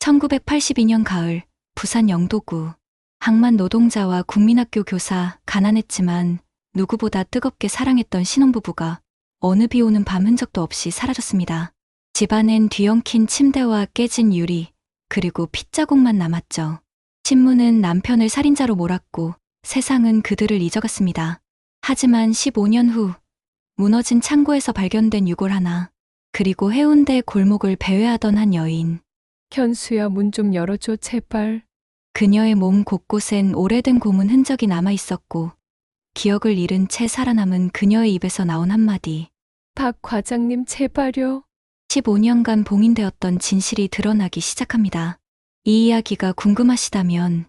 1982년 가을, 부산 영도구. 항만 노동자와 국민학교 교사, 가난했지만 누구보다 뜨겁게 사랑했던 신혼부부가 어느 비 오는 밤 흔적도 없이 사라졌습니다. 집안엔 뒤엉킨 침대와 깨진 유리, 그리고 핏자국만 남았죠. 신문은 남편을 살인자로 몰았고 세상은 그들을 잊어갔습니다. 하지만 15년 후 무너진 창고에서 발견된 유골 하나, 그리고 해운대 골목을 배회하던 한 여인. 현수야, 문 좀 열어줘, 제발. 그녀의 몸 곳곳엔 오래된 고문 흔적이 남아 있었고 기억을 잃은 채 살아남은 그녀의 입에서 나온 한마디. 박 과장님, 제발요. 15년간 봉인되었던 진실이 드러나기 시작합니다. 이 이야기가 궁금하시다면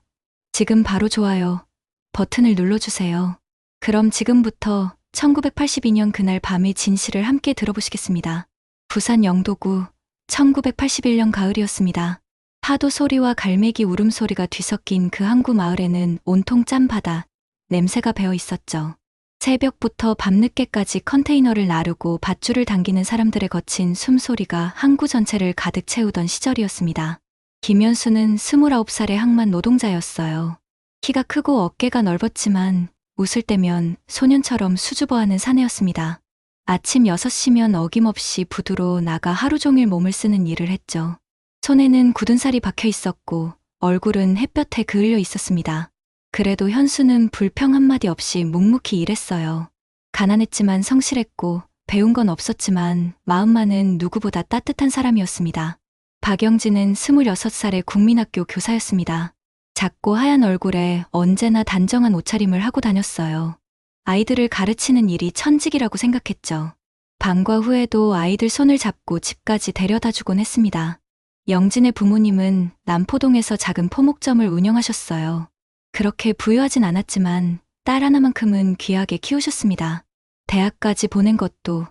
지금 바로 좋아요 버튼을 눌러주세요. 그럼 지금부터 1982년 그날 밤의 진실을 함께 들어보시겠습니다. 부산 영도구 1981년 가을이었습니다. 파도 소리와 갈매기 울음소리가 뒤섞인 그 항구 마을에는 온통 짠바다, 냄새가 배어 있었죠. 새벽부터 밤늦게까지 컨테이너를 나르고 밧줄을 당기는 사람들의 거친 숨소리가 항구 전체를 가득 채우던 시절이었습니다. 김현수는 29살의 항만 노동자였어요. 키가 크고 어깨가 넓었지만 웃을 때면 소년처럼 수줍어하는 사내였습니다. 아침 6시면 어김없이 부두로 나가 하루 종일 몸을 쓰는 일을 했죠. 손에는 굳은 살이 박혀 있었고 얼굴은 햇볕에 그을려 있었습니다. 그래도 현수는 불평 한마디 없이 묵묵히 일했어요. 가난했지만 성실했고 배운 건 없었지만 마음만은 누구보다 따뜻한 사람이었습니다. 박영진은 26살의 국민학교 교사였습니다. 작고 하얀 얼굴에 언제나 단정한 옷차림을 하고 다녔어요. 아이들을 가르치는 일이 천직이라고 생각했죠. 방과 후에도 아이들 손을 잡고 집까지 데려다 주곤 했습니다. 영진의 부모님은 남포동에서 작은 포목점을 운영하셨어요. 그렇게 부유하진 않았지만 딸 하나만큼은 귀하게 키우셨습니다. 대학까지 보낸 것도,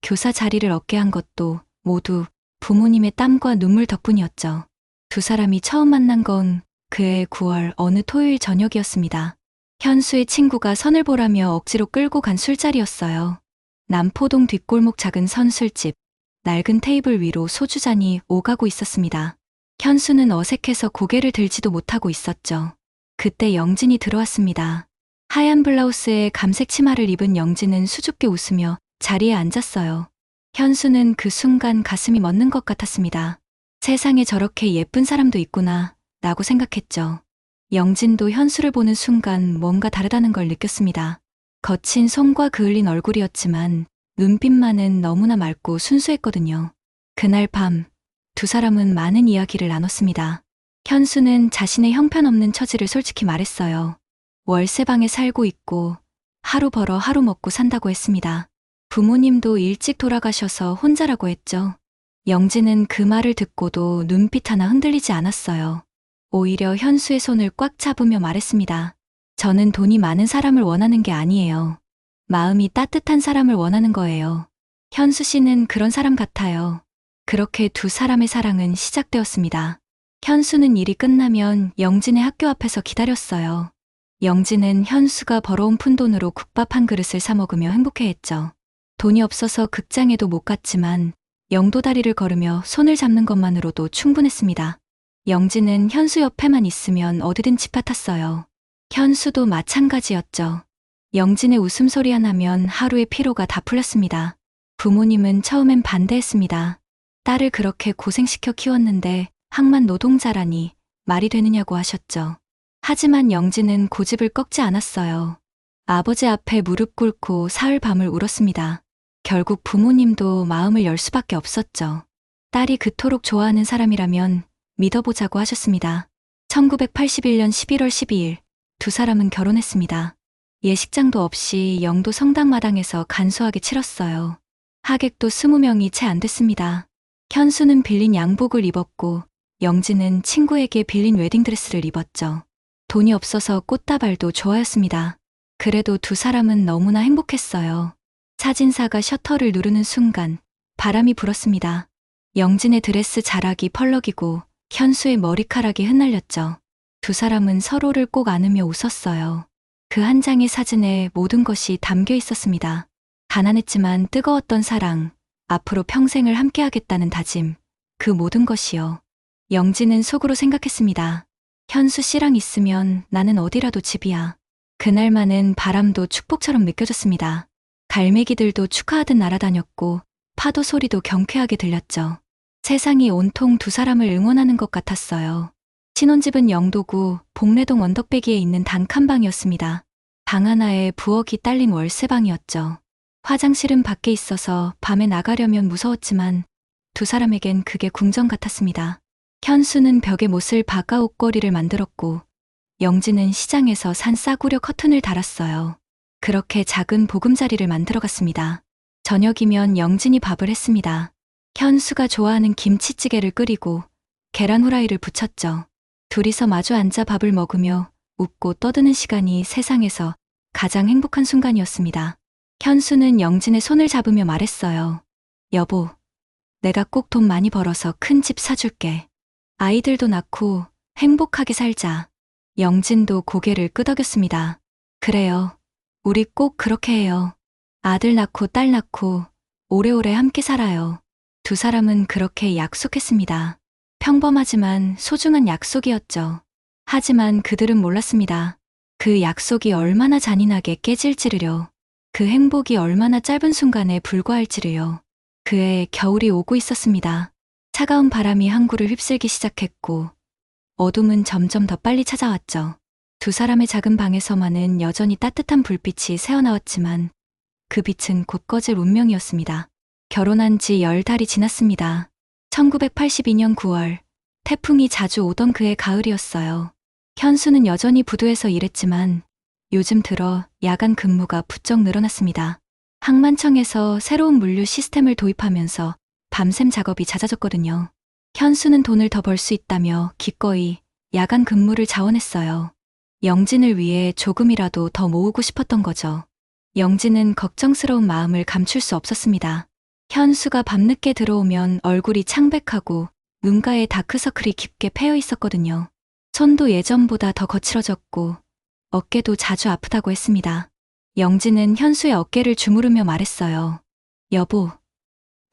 교사 자리를 얻게 한 것도 모두 부모님의 땀과 눈물 덕분이었죠. 두 사람이 처음 만난 건 그해 9월 어느 토요일 저녁이었습니다. 현수의 친구가 선을 보라며 억지로 끌고 간 술자리였어요. 남포동 뒷골목 작은 선술집, 낡은 테이블 위로 소주잔이 오가고 있었습니다. 현수는 어색해서 고개를 들지도 못하고 있었죠. 그때 영진이 들어왔습니다. 하얀 블라우스에 감색 치마를 입은 영진은 수줍게 웃으며 자리에 앉았어요. 현수는 그 순간 가슴이 멎는 것 같았습니다. 세상에 저렇게 예쁜 사람도 있구나 라고 생각했죠. 영진도 현수를 보는 순간 뭔가 다르다는 걸 느꼈습니다. 거친 손과 그을린 얼굴이었지만 눈빛만은 너무나 맑고 순수했거든요. 그날 밤 두 사람은 많은 이야기를 나눴습니다. 현수는 자신의 형편없는 처지를 솔직히 말했어요. 월세방에 살고 있고 하루 벌어 하루 먹고 산다고 했습니다. 부모님도 일찍 돌아가셔서 혼자라고 했죠. 영진은 그 말을 듣고도 눈빛 하나 흔들리지 않았어요. 오히려 현수의 손을 꽉 잡으며 말했습니다. 저는 돈이 많은 사람을 원하는 게 아니에요. 마음이 따뜻한 사람을 원하는 거예요. 현수 씨는 그런 사람 같아요. 그렇게 두 사람의 사랑은 시작되었습니다. 현수는 일이 끝나면 영진의 학교 앞에서 기다렸어요. 영진은 현수가 벌어온 푼돈으로 국밥 한 그릇을 사 먹으며 행복해했죠. 돈이 없어서 극장에도 못 갔지만 영도다리를 걸으며 손을 잡는 것만으로도 충분했습니다. 영진은 현수 옆에만 있으면 어디든 집핫았어요. 현수도 마찬가지였죠. 영진의 웃음소리 하나면 하루의 피로가 다 풀렸습니다. 부모님은 처음엔 반대했습니다. 딸을 그렇게 고생시켜 키웠는데 항만 노동자라니 말이 되느냐고 하셨죠. 하지만 영진은 고집을 꺾지 않았어요. 아버지 앞에 무릎 꿇고 사흘 밤을 울었습니다. 결국 부모님도 마음을 열 수밖에 없었죠. 딸이 그토록 좋아하는 사람이라면 믿어보자고 하셨습니다. 1981년 11월 12일 두 사람은 결혼했습니다. 예식장도 없이 영도 성당마당에서 간소하게 치렀어요. 하객도 20명이 채 안 됐습니다. 현수는 빌린 양복을 입었고 영진은 친구에게 빌린 웨딩드레스를 입었죠. 돈이 없어서 꽃다발도 좋아였습니다. 그래도 두 사람은 너무나 행복했어요. 사진사가 셔터를 누르는 순간 바람이 불었습니다. 영진의 드레스 자락이 펄럭이고 현수의 머리카락이 흩날렸죠. 두 사람은 서로를 꼭 안으며 웃었어요. 그 한 장의 사진에 모든 것이 담겨 있었습니다. 가난했지만 뜨거웠던 사랑, 앞으로 평생을 함께하겠다는 다짐, 그 모든 것이요. 영진은 속으로 생각했습니다. 현수 씨랑 있으면 나는 어디라도 집이야. 그날만은 바람도 축복처럼 느껴졌습니다. 갈매기들도 축하하듯 날아다녔고 파도 소리도 경쾌하게 들렸죠. 세상이 온통 두 사람을 응원하는 것 같았어요. 신혼집은 영도구 복례동 언덕배기에 있는 단칸방이었습니다. 방 하나에 부엌이 딸린 월세방이었죠. 화장실은 밖에 있어서 밤에 나가려면 무서웠지만 두 사람에겐 그게 궁전 같았습니다. 현수는 벽에 못을 박아 옷걸이를 만들었고 영진은 시장에서 산 싸구려 커튼을 달았어요. 그렇게 작은 보금자리를 만들어갔습니다. 저녁이면 영진이 밥을 했습니다. 현수가 좋아하는 김치찌개를 끓이고 계란 후라이를 부쳤죠. 둘이서 마주 앉아 밥을 먹으며 웃고 떠드는 시간이 세상에서 가장 행복한 순간이었습니다. 현수는 영진의 손을 잡으며 말했어요. 여보, 내가 꼭 돈 많이 벌어서 큰 집 사줄게. 아이들도 낳고 행복하게 살자. 영진도 고개를 끄덕였습니다. 그래요. 우리 꼭 그렇게 해요. 아들 낳고 딸 낳고 오래오래 함께 살아요. 두 사람은 그렇게 약속했습니다. 평범하지만 소중한 약속이었죠. 하지만 그들은 몰랐습니다. 그 약속이 얼마나 잔인하게 깨질지를요. 그 행복이 얼마나 짧은 순간에 불과할지를요. 그해 겨울이 오고 있었습니다. 차가운 바람이 항구를 휩쓸기 시작했고 어둠은 점점 더 빨리 찾아왔죠. 두 사람의 작은 방에서만은 여전히 따뜻한 불빛이 새어나왔지만 그 빛은 곧 꺼질 운명이었습니다. 결혼한 지 10달이 지났습니다. 1982년 9월, 태풍이 자주 오던 그해 가을이었어요. 현수는 여전히 부두에서 일했지만 요즘 들어 야간 근무가 부쩍 늘어났습니다. 항만청에서 새로운 물류 시스템을 도입하면서 밤샘 작업이 잦아졌거든요. 현수는 돈을 더 벌 수 있다며 기꺼이 야간 근무를 자원했어요. 영진을 위해 조금이라도 더 모으고 싶었던 거죠. 영진은 걱정스러운 마음을 감출 수 없었습니다. 현수가 밤늦게 들어오면 얼굴이 창백하고 눈가에 다크서클이 깊게 패여 있었거든요. 손도 예전보다 더 거칠어졌고 어깨도 자주 아프다고 했습니다. 영진은 현수의 어깨를 주무르며 말했어요. 여보,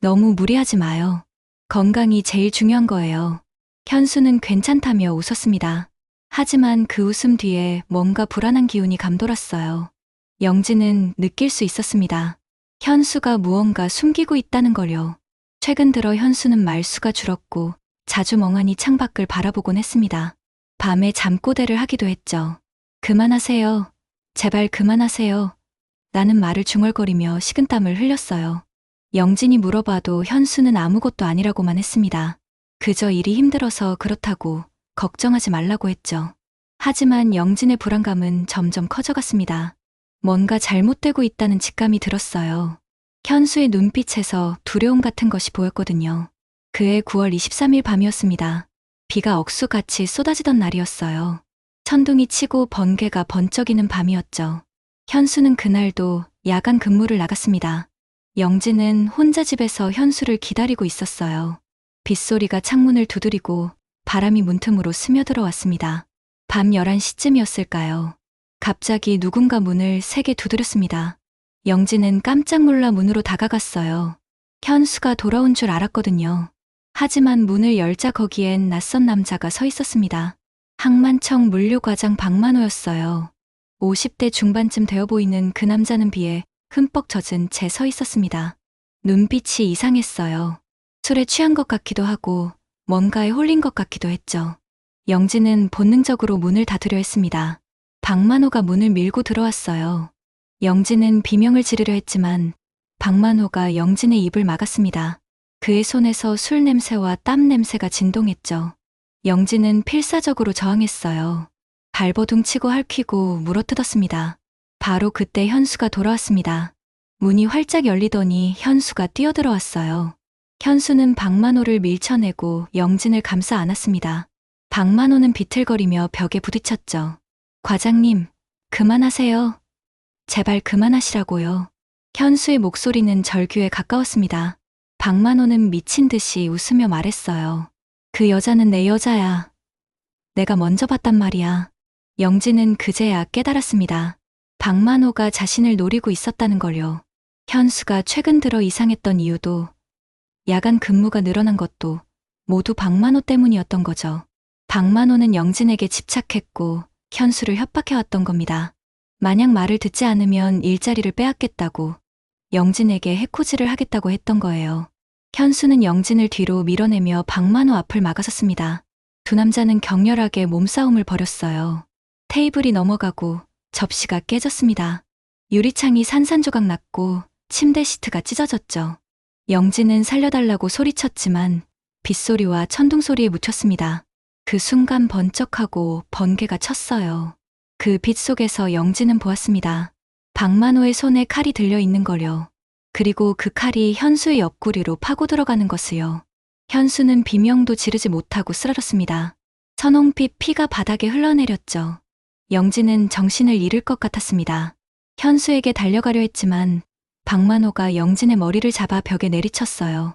너무 무리하지 마요. 건강이 제일 중요한 거예요. 현수는 괜찮다며 웃었습니다. 하지만 그 웃음 뒤에 뭔가 불안한 기운이 감돌았어요. 영진은 느낄 수 있었습니다. 현수가 무언가 숨기고 있다는 걸요. 최근 들어 현수는 말수가 줄었고 자주 멍하니 창밖을 바라보곤 했습니다. 밤에 잠꼬대를 하기도 했죠. 그만하세요. 제발 그만하세요. 라는 말을 중얼거리며 식은땀을 흘렸어요. 영진이 물어봐도 현수는 아무것도 아니라고만 했습니다. 그저 일이 힘들어서 그렇다고 걱정하지 말라고 했죠. 하지만 영진의 불안감은 점점 커져갔습니다. 뭔가 잘못되고 있다는 직감이 들었어요. 현수의 눈빛에서 두려움 같은 것이 보였거든요. 그해 9월 23일 밤이었습니다. 비가 억수같이 쏟아지던 날이었어요. 천둥이 치고 번개가 번쩍이는 밤이었죠. 현수는 그날도 야간 근무를 나갔습니다. 영진은 혼자 집에서 현수를 기다리고 있었어요. 빗소리가 창문을 두드리고 바람이 문틈으로 스며들어 왔습니다. 밤 11시쯤이었을까요? 갑자기 누군가 문을 세게 두드렸습니다. 영진은 깜짝 놀라 문으로 다가갔어요. 현수가 돌아온 줄 알았거든요. 하지만 문을 열자 거기엔 낯선 남자가 서 있었습니다. 항만청 물류과장 박만호였어요. 50대 중반쯤 되어 보이는 그 남자는 비에 흠뻑 젖은 채 서 있었습니다. 눈빛이 이상했어요. 술에 취한 것 같기도 하고 뭔가에 홀린 것 같기도 했죠. 영진은 본능적으로 문을 닫으려 했습니다. 박만호가 문을 밀고 들어왔어요. 영진은 비명을 지르려 했지만 박만호가 영진의 입을 막았습니다. 그의 손에서 술 냄새와 땀 냄새가 진동했죠. 영진은 필사적으로 저항했어요. 발버둥 치고 핥히고 물어뜯었습니다. 바로 그때 현수가 돌아왔습니다. 문이 활짝 열리더니 현수가 뛰어들어왔어요. 현수는 박만호를 밀쳐내고 영진을 감싸 안았습니다. 박만호는 비틀거리며 벽에 부딪혔죠. 과장님, 그만하세요. 제발 그만하시라고요. 현수의 목소리는 절규에 가까웠습니다. 박만호는 미친 듯이 웃으며 말했어요. 그 여자는 내 여자야. 내가 먼저 봤단 말이야. 영진은 그제야 깨달았습니다. 박만호가 자신을 노리고 있었다는 걸요. 현수가 최근 들어 이상했던 이유도 야간 근무가 늘어난 것도 모두 박만호 때문이었던 거죠. 박만호는 영진에게 집착했고 현수를 협박해왔던 겁니다. 만약 말을 듣지 않으면 일자리를 빼앗겠다고 영진에게 해코지를 하겠다고 했던 거예요. 현수는 영진을 뒤로 밀어내며 박만호 앞을 막아섰습니다. 두 남자는 격렬하게 몸싸움을 벌였어요. 테이블이 넘어가고 접시가 깨졌습니다. 유리창이 산산조각 났고 침대 시트가 찢어졌죠. 영진은 살려달라고 소리쳤지만 빗소리와 천둥소리에 묻혔습니다. 그 순간 번쩍하고 번개가 쳤어요. 그 빛 속에서 영진은 보았습니다. 박만호의 손에 칼이 들려 있는 걸요. 그리고 그 칼이 현수의 옆구리로 파고 들어가는 것을요. 현수는 비명도 지르지 못하고 쓰러졌습니다. 선홍빛 피가 바닥에 흘러내렸죠. 영진은 정신을 잃을 것 같았습니다. 현수에게 달려가려 했지만 박만호가 영진의 머리를 잡아 벽에 내리쳤어요.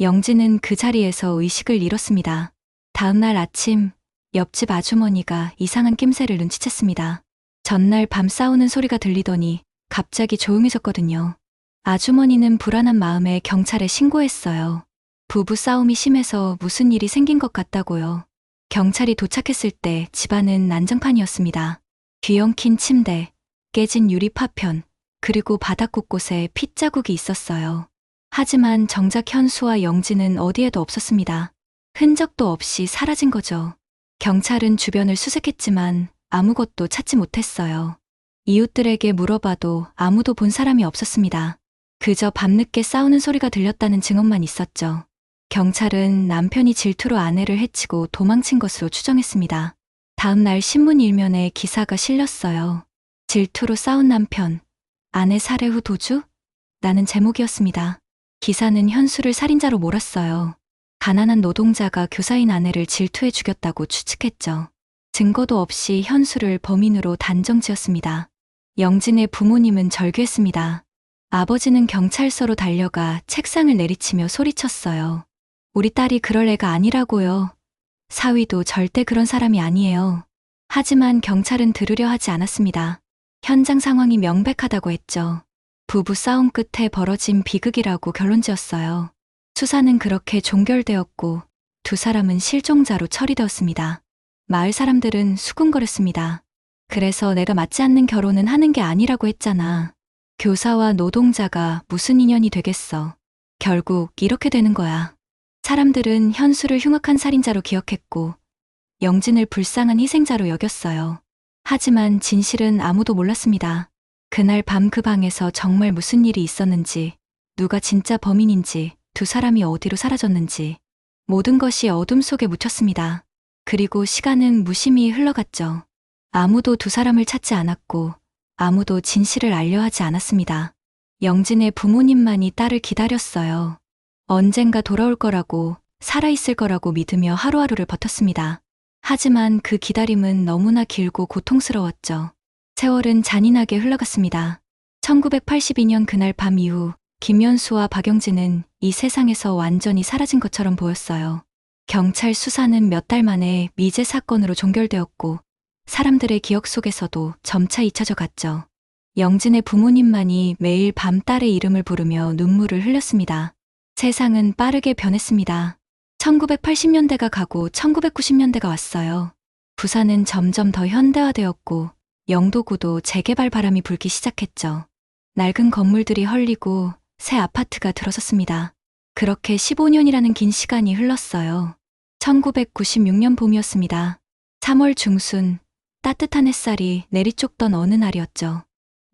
영진은 그 자리에서 의식을 잃었습니다. 다음 날 아침 옆집 아주머니가 이상한 낌새를 눈치챘습니다. 전날 밤 싸우는 소리가 들리더니 갑자기 조용해졌거든요. 아주머니는 불안한 마음에 경찰에 신고했어요. 부부 싸움이 심해서 무슨 일이 생긴 것 같다고요. 경찰이 도착했을 때 집안은 난장판이었습니다. 뒤엉킨 침대, 깨진 유리 파편, 그리고 바닥 곳곳에 핏자국이 있었어요. 하지만 정작 현수와 영진은 어디에도 없었습니다. 흔적도 없이 사라진 거죠. 경찰은 주변을 수색했지만 아무것도 찾지 못했어요. 이웃들에게 물어봐도 아무도 본 사람이 없었습니다. 그저 밤늦게 싸우는 소리가 들렸다는 증언만 있었죠. 경찰은 남편이 질투로 아내를 해치고 도망친 것으로 추정했습니다. 다음 날 신문 일면에 기사가 실렸어요. 질투로 싸운 남편, 아내 살해 후 도주? 라는 제목이었습니다. 기사는 현수를 살인자로 몰았어요. 가난한 노동자가 교사인 아내를 질투해 죽였다고 추측했죠. 증거도 없이 현수를 범인으로 단정지었습니다. 영진의 부모님은 절규했습니다. 아버지는 경찰서로 달려가 책상을 내리치며 소리쳤어요. 우리 딸이 그럴 애가 아니라고요. 사위도 절대 그런 사람이 아니에요. 하지만 경찰은 들으려 하지 않았습니다. 현장 상황이 명백하다고 했죠. 부부 싸움 끝에 벌어진 비극이라고 결론지었어요. 수사는 그렇게 종결되었고 두 사람은 실종자로 처리되었습니다. 마을 사람들은 수군거렸습니다. 그래서 내가 맞지 않는 결혼은 하는 게 아니라고 했잖아. 교사와 노동자가 무슨 인연이 되겠어. 결국 이렇게 되는 거야. 사람들은 현수를 흉악한 살인자로 기억했고 영진을 불쌍한 희생자로 여겼어요. 하지만 진실은 아무도 몰랐습니다. 그날 밤 그 방에서 정말 무슨 일이 있었는지, 누가 진짜 범인인지, 두 사람이 어디로 사라졌는지 모든 것이 어둠 속에 묻혔습니다. 그리고 시간은 무심히 흘러갔죠. 아무도 두 사람을 찾지 않았고 아무도 진실을 알려하지 않았습니다. 영진의 부모님만이 딸을 기다렸어요. 언젠가 돌아올 거라고, 살아있을 거라고 믿으며 하루하루를 버텼습니다. 하지만 그 기다림은 너무나 길고 고통스러웠죠. 세월은 잔인하게 흘러갔습니다. 1982년 그날 밤 이후 김연수와 박영진은 이 세상에서 완전히 사라진 것처럼 보였어요. 경찰 수사는 몇 달 만에 미제 사건으로 종결되었고 사람들의 기억 속에서도 점차 잊혀져 갔죠. 영진의 부모님만이 매일 밤 딸의 이름을 부르며 눈물을 흘렸습니다. 세상은 빠르게 변했습니다. 1980년대가 가고 1990년대가 왔어요. 부산은 점점 더 현대화되었고 영도구도 재개발 바람이 불기 시작했죠. 낡은 건물들이 헐리고 새 아파트가 들어섰습니다. 그렇게 15년이라는 긴 시간이 흘렀어요. 1996년 봄이었습니다. 3월 중순 따뜻한 햇살이 내리쫓던 어느 날이었죠.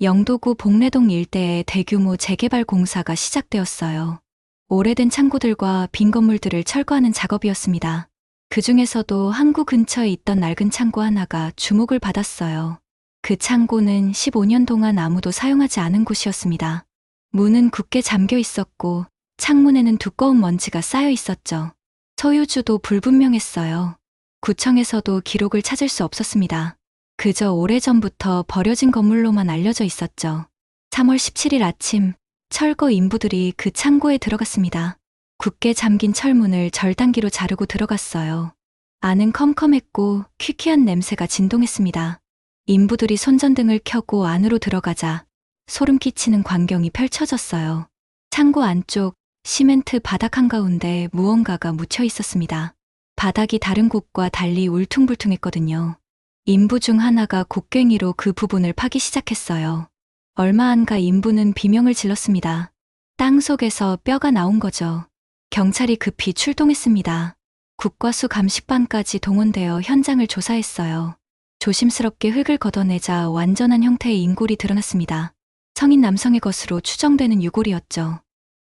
영도구 복례동 일대에 대규모 재개발 공사가 시작되었어요. 오래된 창고들과 빈 건물들을 철거하는 작업이었습니다. 그 중에서도 항구 근처에 있던 낡은 창고 하나가 주목을 받았어요. 그 창고는 15년 동안 아무도 사용하지 않은 곳이었습니다. 문은 굳게 잠겨 있었고 창문에는 두꺼운 먼지가 쌓여 있었죠. 소유주도 불분명했어요. 구청에서도 기록을 찾을 수 없었습니다. 그저 오래전부터 버려진 건물로만 알려져 있었죠. 3월 17일 아침 철거 인부들이 그 창고에 들어갔습니다. 굳게 잠긴 철문을 절단기로 자르고 들어갔어요. 안은 컴컴했고 퀴퀴한 냄새가 진동했습니다. 인부들이 손전등을 켜고 안으로 들어가자 소름 끼치는 광경이 펼쳐졌어요. 창고 안쪽 시멘트 바닥 한가운데 무언가가 묻혀 있었습니다. 바닥이 다른 곳과 달리 울퉁불퉁했거든요. 인부 중 하나가 곡괭이로 그 부분을 파기 시작했어요. 얼마 안 가 인부는 비명을 질렀습니다. 땅 속에서 뼈가 나온 거죠. 경찰이 급히 출동했습니다. 국과수 감식반까지 동원되어 현장을 조사했어요. 조심스럽게 흙을 걷어내자 완전한 형태의 인골이 드러났습니다. 성인 남성의 것으로 추정되는 유골이었죠.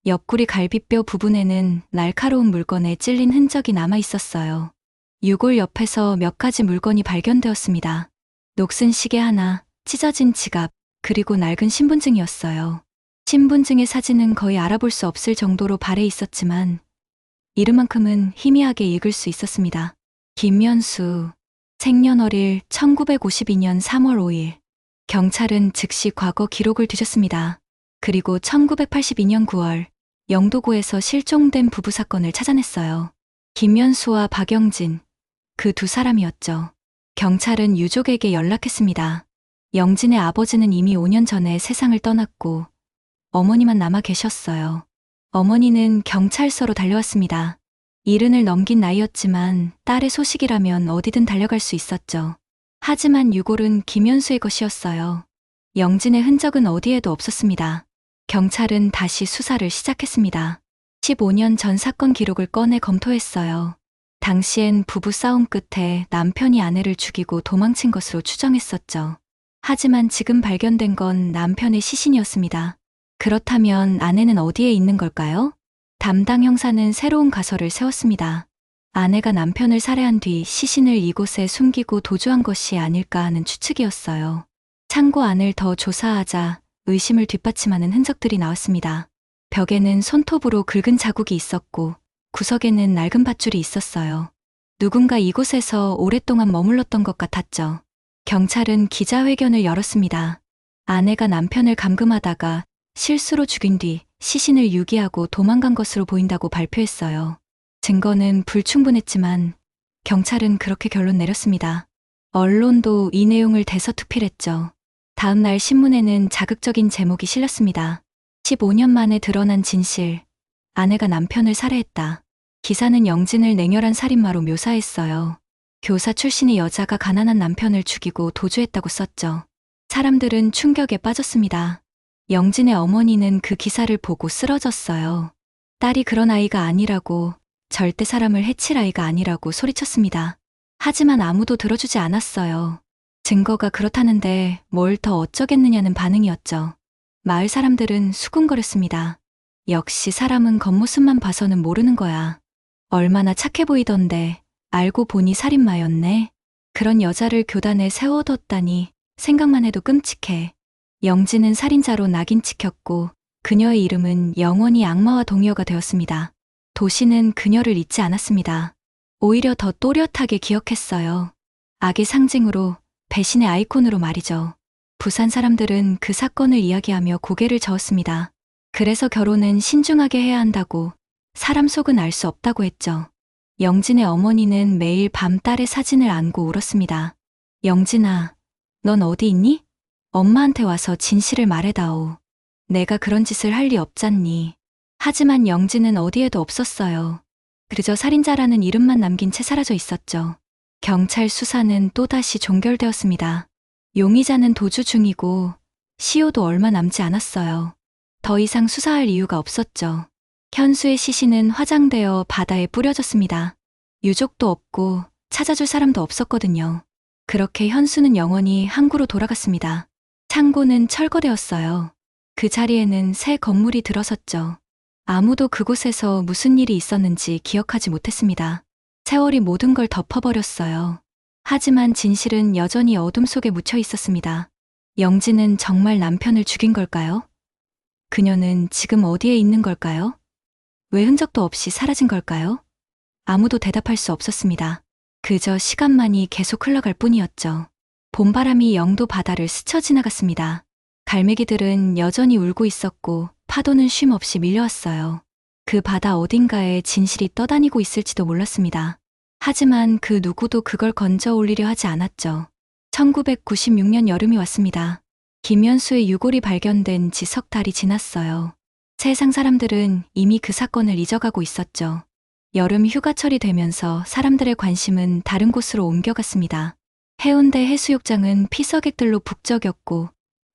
옆구리 갈비뼈 부분에는 날카로운 물건에 찔린 흔적이 남아 있었어요. 유골 옆에서 몇 가지 물건이 발견되었습니다. 녹슨 시계 하나, 찢어진 지갑, 그리고 낡은 신분증이었어요. 신분증의 사진은 거의 알아볼 수 없을 정도로 발해 있었지만 이름만큼은 희미하게 읽을 수 있었습니다. 김연수, 생년월일 1952년 3월 5일. 경찰은 즉시 과거 기록을 뒤졌습니다. 그리고 1982년 9월 영도구에서 실종된 부부 사건을 찾아냈어요. 김연수와 박영진, 그 두 사람이었죠. 경찰은 유족에게 연락했습니다. 영진의 아버지는 이미 5년 전에 세상을 떠났고 어머니만 남아 계셨어요. 어머니는 경찰서로 달려왔습니다. 70을 넘긴 나이였지만 딸의 소식이라면 어디든 달려갈 수 있었죠. 하지만 유골은 김연수의 것이었어요. 영진의 흔적은 어디에도 없었습니다. 경찰은 다시 수사를 시작했습니다. 15년 전 사건 기록을 꺼내 검토했어요. 당시엔 부부 싸움 끝에 남편이 아내를 죽이고 도망친 것으로 추정했었죠. 하지만 지금 발견된 건 남편의 시신이었습니다. 그렇다면 아내는 어디에 있는 걸까요? 담당 형사는 새로운 가설을 세웠습니다. 아내가 남편을 살해한 뒤 시신을 이곳에 숨기고 도주한 것이 아닐까 하는 추측이었어요. 창고 안을 더 조사하자 의심을 뒷받침하는 흔적들이 나왔습니다. 벽에는 손톱으로 긁은 자국이 있었고 구석에는 낡은 밧줄이 있었어요. 누군가 이곳에서 오랫동안 머물렀던 것 같았죠. 경찰은 기자회견을 열었습니다. 아내가 남편을 감금하다가 실수로 죽인 뒤 시신을 유기하고 도망간 것으로 보인다고 발표했어요. 증거는 불충분했지만 경찰은 그렇게 결론 내렸습니다. 언론도 이 내용을 대서특필했죠. 다음 날 신문에는 자극적인 제목이 실렸습니다. 15년 만에 드러난 진실. 아내가 남편을 살해했다. 기사는 영진을 냉혈한 살인마로 묘사했어요. 교사 출신의 여자가 가난한 남편을 죽이고 도주했다고 썼죠. 사람들은 충격에 빠졌습니다. 영진의 어머니는 그 기사를 보고 쓰러졌어요. 딸이 그런 아이가 아니라고, 절대 사람을 해칠 아이가 아니라고 소리쳤습니다. 하지만 아무도 들어주지 않았어요. 증거가 그렇다는데 뭘 더 어쩌겠느냐는 반응이었죠. 마을 사람들은 수군거렸습니다. 역시 사람은 겉모습만 봐서는 모르는 거야. 얼마나 착해 보이던데 알고 보니 살인마였네. 그런 여자를 교단에 세워뒀다니 생각만 해도 끔찍해. 영진은 살인자로 낙인 찍혔고 그녀의 이름은 영원히 악마와 동의어가 되었습니다. 도시는 그녀를 잊지 않았습니다. 오히려 더 또렷하게 기억했어요. 악의 상징으로, 배신의 아이콘으로 말이죠. 부산 사람들은 그 사건을 이야기하며 고개를 저었습니다. 그래서 결혼은 신중하게 해야 한다고, 사람 속은 알 수 없다고 했죠. 영진의 어머니는 매일 밤 딸의 사진을 안고 울었습니다. 영진아, 넌 어디 있니? 엄마한테 와서 진실을 말해다오. 내가 그런 짓을 할 리 없잖니. 하지만 영진은 어디에도 없었어요. 그저 살인자라는 이름만 남긴 채 사라져 있었죠. 경찰 수사는 또다시 종결되었습니다. 용의자는 도주 중이고 시효도 얼마 남지 않았어요. 더 이상 수사할 이유가 없었죠. 현수의 시신은 화장되어 바다에 뿌려졌습니다. 유족도 없고 찾아줄 사람도 없었거든요. 그렇게 현수는 영원히 항구로 돌아갔습니다. 창고는 철거되었어요. 그 자리에는 새 건물이 들어섰죠. 아무도 그곳에서 무슨 일이 있었는지 기억하지 못했습니다. 세월이 모든 걸 덮어버렸어요. 하지만 진실은 여전히 어둠 속에 묻혀 있었습니다. 영진은 정말 남편을 죽인 걸까요? 그녀는 지금 어디에 있는 걸까요? 왜 흔적도 없이 사라진 걸까요? 아무도 대답할 수 없었습니다. 그저 시간만이 계속 흘러갈 뿐이었죠. 봄바람이 영도 바다를 스쳐 지나갔습니다. 갈매기들은 여전히 울고 있었고 파도는 쉼 없이 밀려왔어요. 그 바다 어딘가에 진실이 떠다니고 있을지도 몰랐습니다. 하지만 그 누구도 그걸 건져 올리려 하지 않았죠. 1996년 여름이 왔습니다. 김연수의 유골이 발견된 지 석 달이 지났어요. 세상 사람들은 이미 그 사건을 잊어가고 있었죠. 여름 휴가철이 되면서 사람들의 관심은 다른 곳으로 옮겨갔습니다. 해운대 해수욕장은 피서객들로 북적였고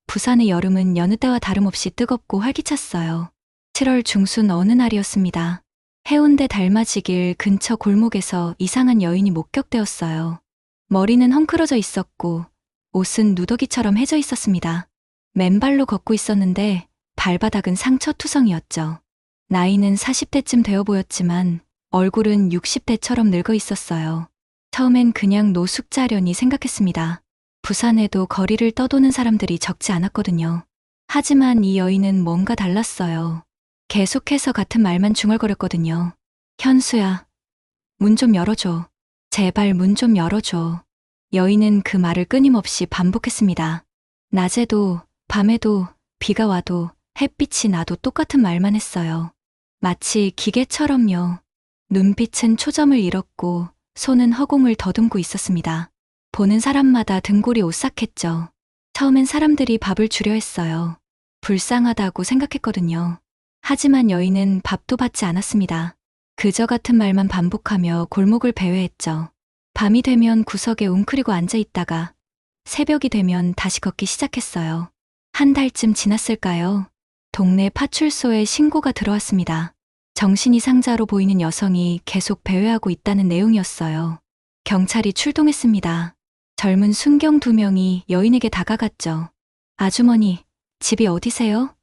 부산의 여름은 여느 때와 다름없이 뜨겁고 활기찼어요. 7월 중순 어느 날이었습니다. 해운대 달맞이길 근처 골목에서 이상한 여인이 목격되었어요. 머리는 헝클어져 있었고 옷은 누더기처럼 해져 있었습니다. 맨발로 걷고 있었는데 발바닥은 상처투성이었죠. 나이는 40대쯤 되어 보였지만 얼굴은 60대처럼 늙어 있었어요. 처음엔 그냥 노숙자려니 생각했습니다. 부산에도 거리를 떠도는 사람들이 적지 않았거든요. 하지만 이 여인은 뭔가 달랐어요. 계속해서 같은 말만 중얼거렸거든요. 현수야, 문 좀 열어줘. 제발 문 좀 열어줘. 여인은 그 말을 끊임없이 반복했습니다. 낮에도, 밤에도, 비가 와도, 햇빛이 나도 똑같은 말만 했어요. 마치 기계처럼요. 눈빛은 초점을 잃었고 손은 허공을 더듬고 있었습니다. 보는 사람마다 등골이 오싹했죠. 처음엔 사람들이 밥을 주려 했어요. 불쌍하다고 생각했거든요. 하지만 여인은 밥도 받지 않았습니다. 그저 같은 말만 반복하며 골목을 배회했죠. 밤이 되면 구석에 웅크리고 앉아 있다가 새벽이 되면 다시 걷기 시작했어요. 한 달쯤 지났을까요? 동네 파출소에 신고가 들어왔습니다. 정신이상자로 보이는 여성이 계속 배회하고 있다는 내용이었어요. 경찰이 출동했습니다. 젊은 순경 2명이 여인에게 다가갔죠. 아주머니, 집이 어디세요?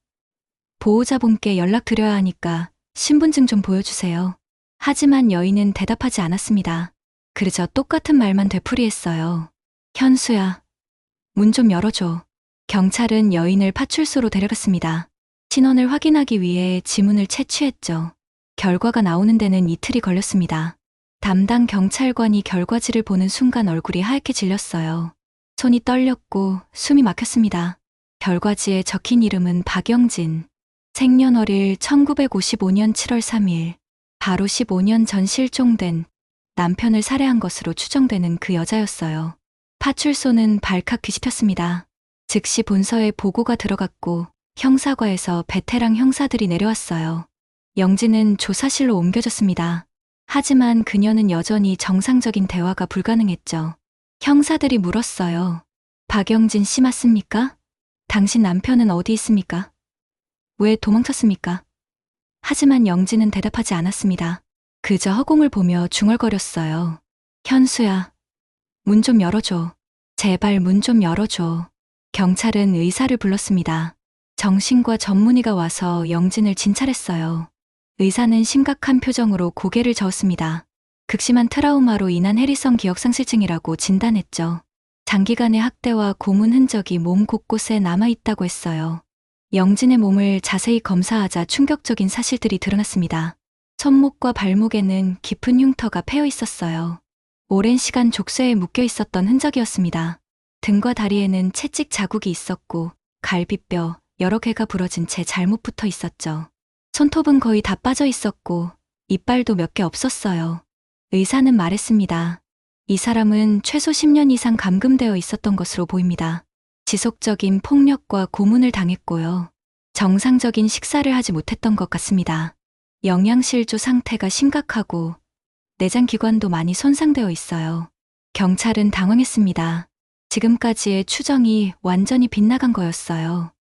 보호자분께 연락드려야 하니까 신분증 좀 보여주세요. 하지만 여인은 대답하지 않았습니다. 그저 똑같은 말만 되풀이했어요. 현수야, 문 좀 열어줘. 경찰은 여인을 파출소로 데려갔습니다. 신원을 확인하기 위해 지문을 채취했죠. 결과가 나오는 데는 이틀이 걸렸습니다. 담당 경찰관이 결과지를 보는 순간 얼굴이 하얗게 질렸어요. 손이 떨렸고 숨이 막혔습니다. 결과지에 적힌 이름은 박영진. 생년월일 1955년 7월 3일. 바로 15년 전 실종된 남편을 살해한 것으로 추정되는 그 여자였어요. 파출소는 발칵 뒤집혔습니다. 즉시 본서에 보고가 들어갔고 형사과에서 베테랑 형사들이 내려왔어요. 영진은 조사실로 옮겨졌습니다. 하지만 그녀는 여전히 정상적인 대화가 불가능했죠. 형사들이 물었어요. 박영진 씨 맞습니까? 당신 남편은 어디 있습니까? 왜 도망쳤습니까? 하지만 영진은 대답하지 않았습니다. 그저 허공을 보며 중얼거렸어요. 현수야, 문 좀 열어줘. 제발 문 좀 열어줘. 경찰은 의사를 불렀습니다. 정신과 전문의가 와서 영진을 진찰했어요. 의사는 심각한 표정으로 고개를 저었습니다. 극심한 트라우마로 인한 해리성 기억상실증이라고 진단했죠. 장기간의 학대와 고문 흔적이 몸 곳곳에 남아있다고 했어요. 영진의 몸을 자세히 검사하자 충격적인 사실들이 드러났습니다. 손목과 발목에는 깊은 흉터가 패여 있었어요. 오랜 시간 족쇄에 묶여 있었던 흔적이었습니다. 등과 다리에는 채찍 자국이 있었고 갈비뼈 여러 개가 부러진 채 잘못 붙어 있었죠. 손톱은 거의 다 빠져 있었고 이빨도 몇 개 없었어요. 의사는 말했습니다. 이 사람은 최소 10년 이상 감금되어 있었던 것으로 보입니다. 지속적인 폭력과 고문을 당했고요. 정상적인 식사를 하지 못했던 것 같습니다. 영양실조 상태가 심각하고 내장 기관도 많이 손상되어 있어요. 경찰은 당황했습니다. 지금까지의 추정이 완전히 빗나간 거였어요.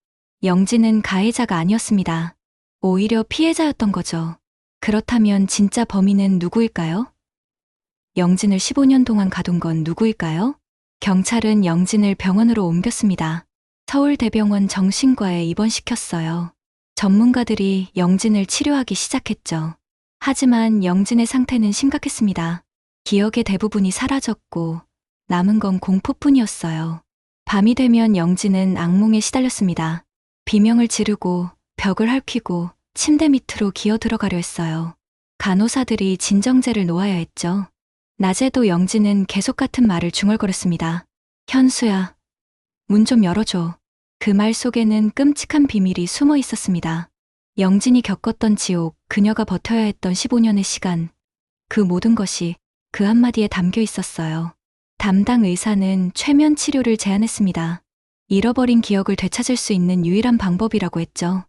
영진은 가해자가 아니었습니다. 오히려 피해자였던 거죠. 그렇다면 진짜 범인은 누구일까요? 영진을 15년 동안 가둔 건 누구일까요? 경찰은 영진을 병원으로 옮겼습니다. 서울대병원 정신과에 입원시켰어요. 전문가들이 영진을 치료하기 시작했죠. 하지만 영진의 상태는 심각했습니다. 기억의 대부분이 사라졌고 남은 건 공포뿐이었어요. 밤이 되면 영진은 악몽에 시달렸습니다. 비명을 지르고 벽을 핥히고 침대 밑으로 기어 들어가려 했어요. 간호사들이 진정제를 놓아야 했죠. 낮에도 영진은 계속 같은 말을 중얼거렸습니다. 현수야, 문 좀 열어줘. 그 말 속에는 끔찍한 비밀이 숨어 있었습니다. 영진이 겪었던 지옥, 그녀가 버텨야 했던 15년의 시간, 그 모든 것이 그 한마디에 담겨 있었어요. 담당 의사는 최면 치료를 제안했습니다. 잃어버린 기억을 되찾을 수 있는 유일한 방법이라고 했죠.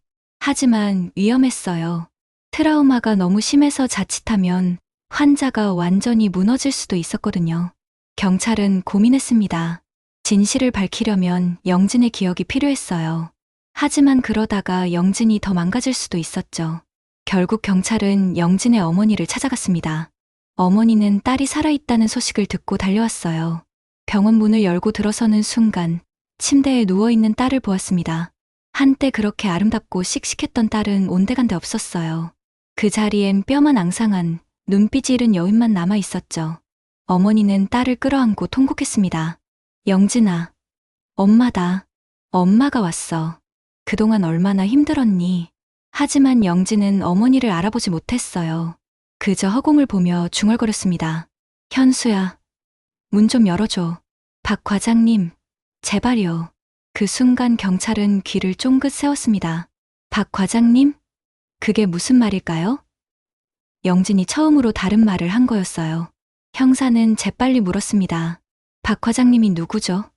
하지만 위험했어요. 트라우마가 너무 심해서 자칫하면 환자가 완전히 무너질 수도 있었거든요. 경찰은 고민했습니다. 진실을 밝히려면 영진의 기억이 필요했어요. 하지만 그러다가 영진이 더 망가질 수도 있었죠. 결국 경찰은 영진의 어머니를 찾아갔습니다. 어머니는 딸이 살아있다는 소식을 듣고 달려왔어요. 병원 문을 열고 들어서는 순간 침대에 누워있는 딸을 보았습니다. 한때 그렇게 아름답고 씩씩했던 딸은 온데간데 없었어요. 그 자리엔 뼈만 앙상한 눈빛이 잃은 여인만 남아 있었죠. 어머니는 딸을 끌어안고 통곡했습니다. 영진아, 엄마다. 엄마가 왔어. 그동안 얼마나 힘들었니? 하지만 영진은 어머니를 알아보지 못했어요. 그저 허공을 보며 중얼거렸습니다. 현수야, 문 좀 열어줘. 박 과장님, 제발요. 그 순간 경찰은 귀를 쫑긋 세웠습니다. 박 과장님? 그게 무슨 말일까요? 영진이 처음으로 다른 말을 한 거였어요. 형사는 재빨리 물었습니다. 박 과장님이 누구죠?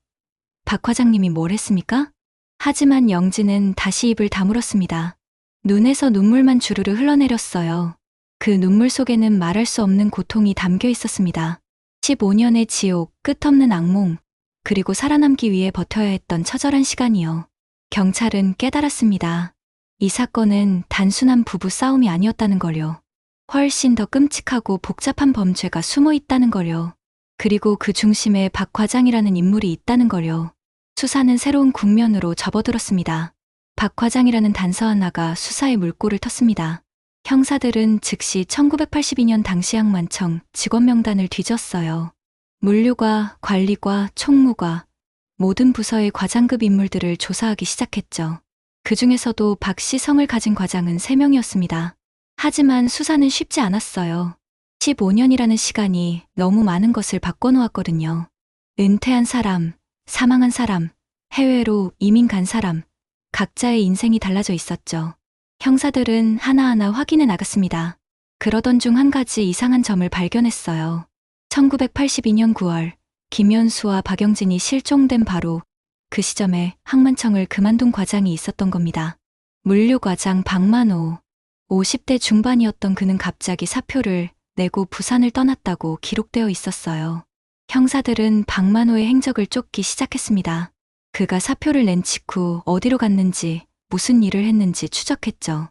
박 과장님이 뭘 했습니까? 하지만 영진은 다시 입을 다물었습니다. 눈에서 눈물만 주르르 흘러내렸어요. 그 눈물 속에는 말할 수 없는 고통이 담겨 있었습니다. 15년의 지옥, 끝없는 악몽, 그리고 살아남기 위해 버텨야 했던 처절한 시간이요. 경찰은 깨달았습니다. 이 사건은 단순한 부부 싸움이 아니었다는 걸요. 훨씬 더 끔찍하고 복잡한 범죄가 숨어 있다는 걸요. 그리고 그 중심에 박 과장이라는 인물이 있다는 걸요. 수사는 새로운 국면으로 접어들었습니다. 박 과장이라는 단서 하나가 수사의 물꼬를 텄습니다. 형사들은 즉시 1982년 당시 항만청 직원 명단을 뒤졌어요. 물류과 관리과 총무과 모든 부서의 과장급 인물들을 조사하기 시작했죠. 그 중에서도 박 씨 성을 가진 과장은 3명이었습니다. 하지만 수사는 쉽지 않았어요. 15년이라는 시간이 너무 많은 것을 바꿔놓았거든요. 은퇴한 사람, 사망한 사람, 해외로 이민 간 사람, 각자의 인생이 달라져 있었죠. 형사들은 하나하나 확인해 나갔습니다. 그러던 중 한 가지 이상한 점을 발견했어요. 1982년 9월, 김현수와 박영진이 실종된 바로 그 시점에 항만청을 그만둔 과장이 있었던 겁니다. 물류과장 박만호. 50대 중반이었던 그는 갑자기 사표를 내고 부산을 떠났다고 기록되어 있었어요. 형사들은 박만호의 행적을 쫓기 시작했습니다. 그가 사표를 낸 직후 어디로 갔는지, 무슨 일을 했는지 추적했죠.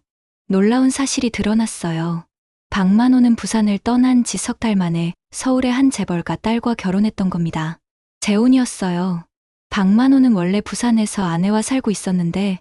놀라운 사실이 드러났어요. 박만호는 부산을 떠난 지 석 달 만에 서울의 한 재벌가 딸과 결혼했던 겁니다. 재혼이었어요. 박만호는 원래 부산에서 아내와 살고 있었는데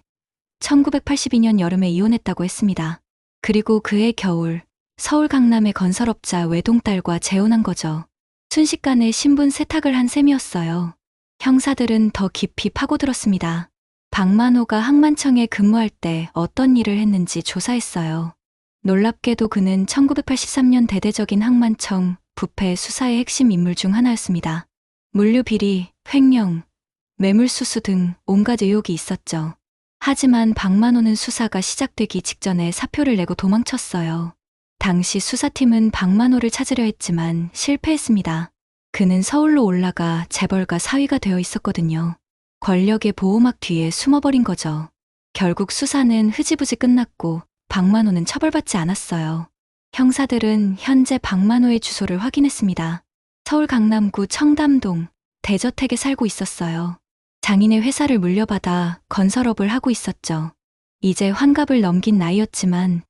1982년 여름에 이혼했다고 했습니다. 그리고 그해 겨울 서울 강남의 건설업자 외동딸과 재혼한 거죠. 순식간에 신분 세탁을 한 셈이었어요. 형사들은 더 깊이 파고들었습니다. 박만호가 항만청에 근무할 때 어떤 일을 했는지 조사했어요. 놀랍게도 그는 1983년 대대적인 항만청 부패 수사의 핵심 인물 중 하나였습니다. 물류 비리, 횡령, 뇌물수수 등 온갖 의혹이 있었죠. 하지만 박만호는 수사가 시작되기 직전에 사표를 내고 도망쳤어요. 당시 수사팀은 박만호를 찾으려 했지만 실패했습니다. 그는 서울로 올라가 재벌가 사위가 되어 있었거든요. 권력의 보호막 뒤에 숨어버린 거죠. 결국 수사는 흐지부지 끝났고 박만호는 처벌받지 않았어요. 형사들은 현재 박만호의 주소를 확인했습니다. 서울 강남구 청담동 대저택에 살고 있었어요. 장인의 회사를 물려받아 건설업을 하고 있었죠. 이제 환갑을 넘긴 나이였지만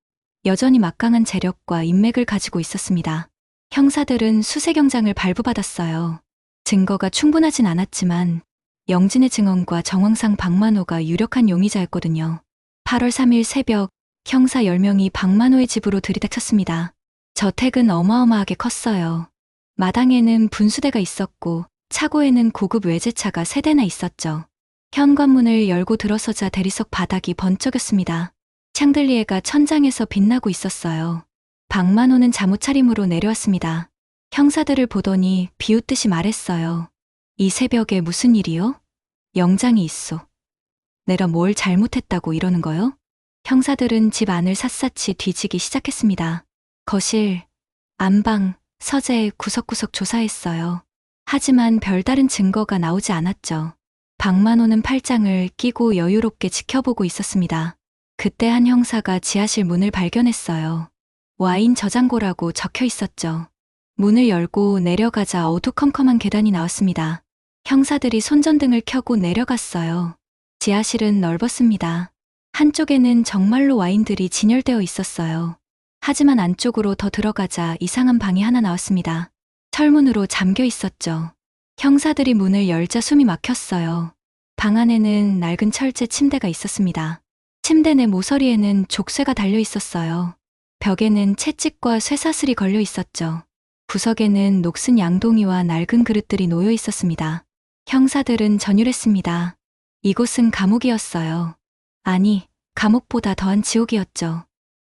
여전히 막강한 재력과 인맥을 가지고 있었습니다. 형사들은 수색영장을 발부받았어요. 증거가 충분하진 않았지만 영진의 증언과 정황상 박만호가 유력한 용의자였거든요. 8월 3일 새벽 형사 10명이 박만호의 집으로 들이닥쳤습니다. 저택은 어마어마하게 컸어요. 마당에는 분수대가 있었고 차고에는 고급 외제차가 3대나 있었죠. 현관문을 열고 들어서자 대리석 바닥이 번쩍였습니다. 샹들리에가 천장에서 빛나고 있었어요. 박만호는 잠옷 차림으로 내려왔습니다. 형사들을 보더니 비웃듯이 말했어요. 이 새벽에 무슨 일이요? 영장이 있어. 내가 뭘 잘못했다고 이러는 거요? 형사들은 집 안을 샅샅이 뒤지기 시작했습니다. 거실, 안방, 서재 구석구석 조사했어요. 하지만 별다른 증거가 나오지 않았죠. 박만호는 팔짱을 끼고 여유롭게 지켜보고 있었습니다. 그때 한 형사가 지하실 문을 발견했어요. 와인 저장고라고 적혀 있었죠. 문을 열고 내려가자 어두컴컴한 계단이 나왔습니다. 형사들이 손전등을 켜고 내려갔어요. 지하실은 넓었습니다. 한쪽에는 정말로 와인들이 진열되어 있었어요. 하지만 안쪽으로 더 들어가자 이상한 방이 하나 나왔습니다. 철문으로 잠겨 있었죠. 형사들이 문을 열자 숨이 막혔어요. 방 안에는 낡은 철제 침대가 있었습니다. 침대 내 모서리에는 족쇄가 달려 있었어요. 벽에는 채찍과 쇠사슬이 걸려 있었죠. 구석에는 녹슨 양동이와 낡은 그릇들이 놓여 있었습니다. 형사들은 전율했습니다. 이곳은 감옥이었어요. 아니, 감옥보다 더한 지옥이었죠.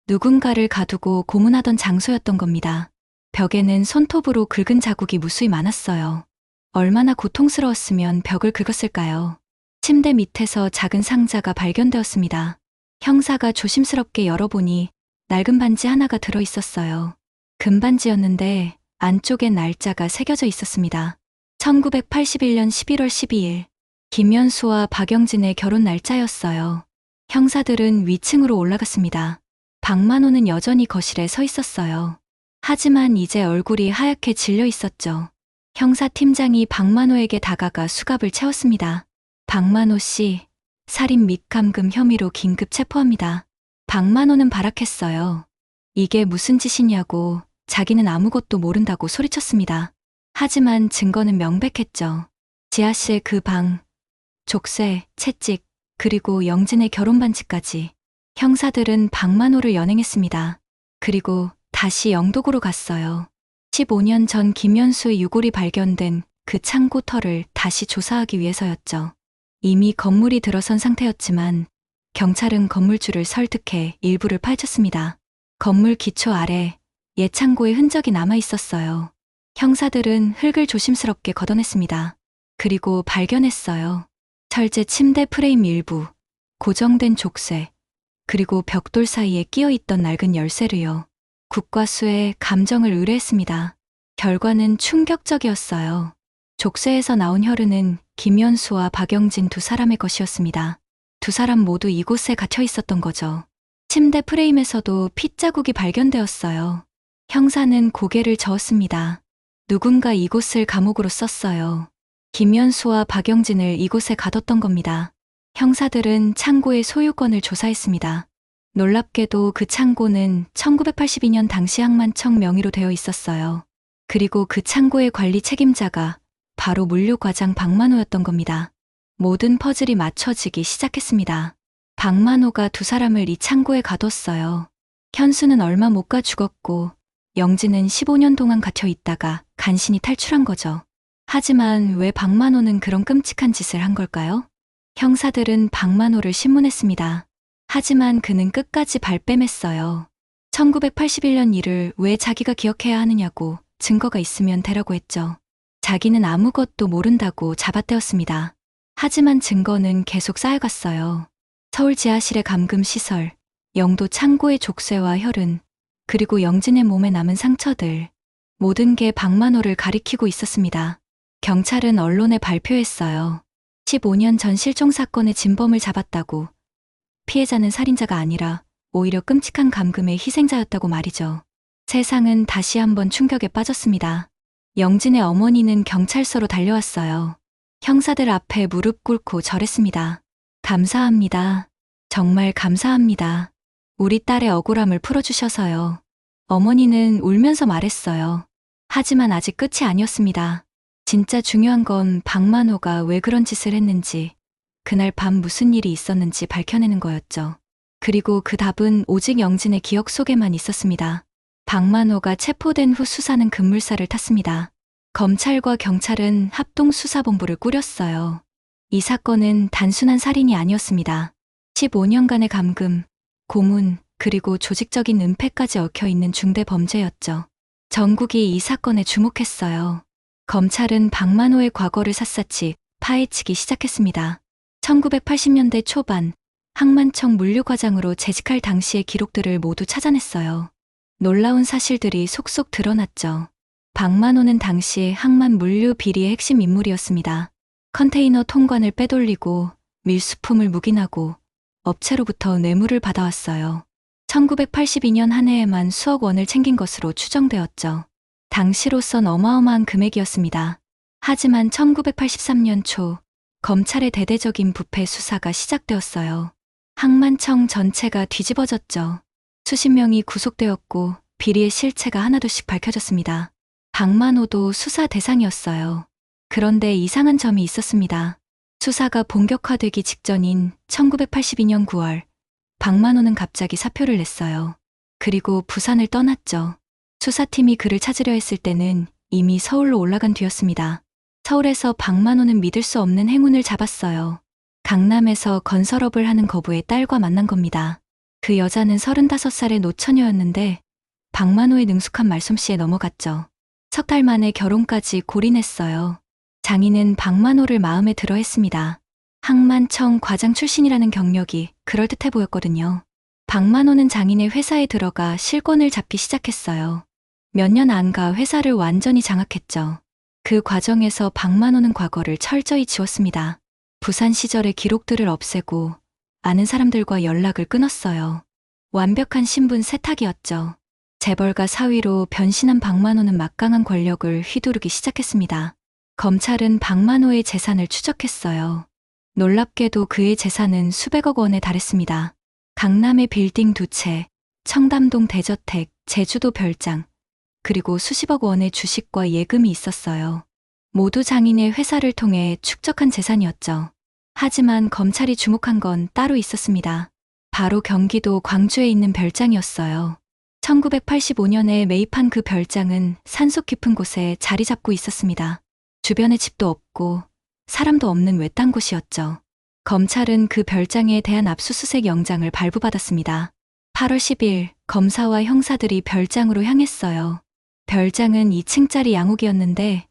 누군가를 가두고 고문하던 장소였던 겁니다. 벽에는 손톱으로 긁은 자국이 무수히 많았어요. 얼마나 고통스러웠으면 벽을 긁었을까요? 침대 밑에서 작은 상자가 발견되었습니다. 형사가 조심스럽게 열어보니 낡은 반지 하나가 들어 있었어요. 금반지였는데 안쪽엔 날짜가 새겨져 있었습니다. 1981년 11월 12일, 김연수와 박영진의 결혼 날짜였어요. 형사들은 위층으로 올라갔습니다. 박만호는 여전히 거실에 서 있었어요. 하지만 이제 얼굴이 하얗게 질려 있었죠. 형사팀장이 박만호에게 다가가 수갑을 채웠습니다. 박만호 씨, 살인 및 감금 혐의로 긴급 체포합니다. 박만호는 발악했어요. 이게 무슨 짓이냐고, 자기는 아무것도 모른다고 소리쳤습니다. 하지만 증거는 명백했죠. 지하실 그 방, 족쇄, 채찍, 그리고 영진의 결혼 반지까지. 형사들은 박만호를 연행했습니다. 그리고 다시 영독으로 갔어요. 15년 전 김연수의 유골이 발견된 그 창고 털을 다시 조사하기 위해서였죠. 이미 건물이 들어선 상태였지만 경찰은 건물주를 설득해 일부를 파헤쳤습니다. 건물 기초 아래 옛 창고의 흔적이 남아 있었어요. 형사들은 흙을 조심스럽게 걷어냈습니다. 그리고 발견했어요. 철제 침대 프레임 일부, 고정된 족쇄, 그리고 벽돌 사이에 끼어 있던 낡은 열쇠를요. 국과 수에 감정을 의뢰했습니다. 결과는 충격적이었어요. 족쇄에서 나온 혈흔은 김연수와 박영진 두 사람의 것이었습니다. 두 사람 모두 이곳에 갇혀 있었던 거죠. 침대 프레임에서도 핏자국이 발견되었어요. 형사는 고개를 저었습니다. 누군가 이곳을 감옥으로 썼어요. 김연수와 박영진을 이곳에 가뒀던 겁니다. 형사들은 창고의 소유권을 조사했습니다. 놀랍게도 그 창고는 1982년 당시 항만청 명의로 되어 있었어요. 그리고 그 창고의 관리 책임자가 바로 물류과장 박만호였던 겁니다. 모든 퍼즐이 맞춰지기 시작했습니다. 박만호가 두 사람을 이 창고에 가뒀어요. 현수는 얼마 못 가 죽었고 영진은 15년 동안 갇혀 있다가 간신히 탈출한 거죠. 하지만 왜 박만호는 그런 끔찍한 짓을 한 걸까요? 형사들은 박만호를 신문했습니다. 하지만 그는 끝까지 발뺌했어요. 1981년 일을 왜 자기가 기억해야 하느냐고 증거가 있으면 대라고 했죠. 자기는 아무것도 모른다고 잡아떼었습니다. 하지만 증거는 계속 쌓여갔어요. 서울 지하실의 감금시설, 영도 창고의 족쇄와 혈흔, 그리고 영진의 몸에 남은 상처들, 모든 게 박만호를 가리키고 있었습니다. 경찰은 언론에 발표했어요. 15년 전 실종 사건의 진범을 잡았다고. 피해자는 살인자가 아니라 오히려 끔찍한 감금의 희생자였다고 말이죠. 세상은 다시 한번 충격에 빠졌습니다. 영진의 어머니는 경찰서로 달려왔어요. 형사들 앞에 무릎 꿇고 절했습니다. 감사합니다. 정말 감사합니다. 우리 딸의 억울함을 풀어주셔서요. 어머니는 울면서 말했어요. 하지만 아직 끝이 아니었습니다. 진짜 중요한 건 박만호가 왜 그런 짓을 했는지, 그날 밤 무슨 일이 있었는지 밝혀내는 거였죠. 그리고 그 답은 오직 영진의 기억 속에만 있었습니다. 박만호가 체포된 후 수사는 급물살을 탔습니다. 검찰과 경찰은 합동수사본부를 꾸렸어요. 이 사건은 단순한 살인이 아니었습니다. 15년간의 감금, 고문, 그리고 조직적인 은폐까지 얽혀있는 중대 범죄였죠. 전국이 이 사건에 주목했어요. 검찰은 박만호의 과거를 샅샅이 파헤치기 시작했습니다. 1980년대 초반 항만청 물류과장으로 재직할 당시의 기록들을 모두 찾아냈어요. 놀라운 사실들이 속속 드러났죠. 박만호는 당시 항만 물류 비리의 핵심 인물이었습니다. 컨테이너 통관을 빼돌리고 밀수품을 묵인하고 업체로부터 뇌물을 받아왔어요. 1982년 한 해에만 수억 원을 챙긴 것으로 추정되었죠. 당시로선 어마어마한 금액이었습니다. 하지만 1983년 초 검찰의 대대적인 부패 수사가 시작되었어요. 항만청 전체가 뒤집어졌죠. 수십 명이 구속되었고 비리의 실체가 하나둘씩 밝혀졌습니다. 박만호도 수사 대상이었어요. 그런데 이상한 점이 있었습니다. 수사가 본격화되기 직전인 1982년 9월, 박만호는 갑자기 사표를 냈어요. 그리고 부산을 떠났죠. 수사팀이 그를 찾으려 했을 때는 이미 서울로 올라간 뒤였습니다. 서울에서 박만호는 믿을 수 없는 행운을 잡았어요. 강남에서 건설업을 하는 거부의 딸과 만난 겁니다. 그 여자는 35살의 노처녀였는데 박만호의 능숙한 말솜씨에 넘어갔죠. 석 달 만에 결혼까지 골인했어요. 장인은 박만호를 마음에 들어 했습니다. 항만청 과장 출신이라는 경력이 그럴듯해 보였거든요. 박만호는 장인의 회사에 들어가 실권을 잡기 시작했어요. 몇 년 안 가 회사를 완전히 장악했죠. 그 과정에서 박만호는 과거를 철저히 지웠습니다. 부산 시절의 기록들을 없애고 아는 사람들과 연락을 끊었어요. 완벽한 신분 세탁이었죠. 재벌가 사위로 변신한 박만호는 막강한 권력을 휘두르기 시작했습니다. 검찰은 박만호의 재산을 추적했어요. 놀랍게도 그의 재산은 수백억 원에 달했습니다. 강남의 빌딩 2채, 청담동 대저택, 제주도 별장, 그리고 수십억 원의 주식과 예금이 있었어요. 모두 장인의 회사를 통해 축적한 재산이었죠. 하지만 검찰이 주목한 건 따로 있었습니다. 바로 경기도 광주에 있는 별장이었어요. 1985년에 매입한 그 별장은 산속 깊은 곳에 자리 잡고 있었습니다. 주변에 집도 없고 사람도 없는 외딴 곳이었죠. 검찰은 그 별장에 대한 압수수색 영장을 발부받았습니다. 8월 10일 검사와 형사들이 별장으로 향했어요. 별장은 2층짜리 양옥이었는데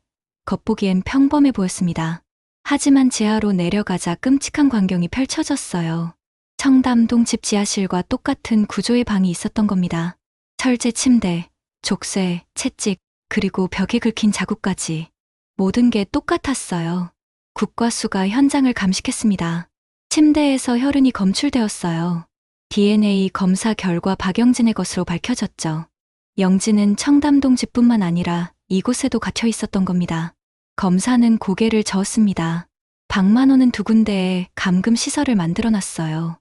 겉보기엔 평범해 보였습니다. 하지만 지하로 내려가자 끔찍한 광경이 펼쳐졌어요. 청담동 집 지하실과 똑같은 구조의 방이 있었던 겁니다. 철제 침대, 족쇄, 채찍, 그리고 벽에 긁힌 자국까지 모든 게 똑같았어요. 국과수가 현장을 감식했습니다. 침대에서 혈흔이 검출되었어요. DNA 검사 결과 박영진의 것으로 밝혀졌죠. 영진은 청담동 집뿐만 아니라 이곳에도 갇혀 있었던 겁니다. 검사는 고개를 저었습니다. 박만호는 2군데에 감금 시설을 만들어놨어요.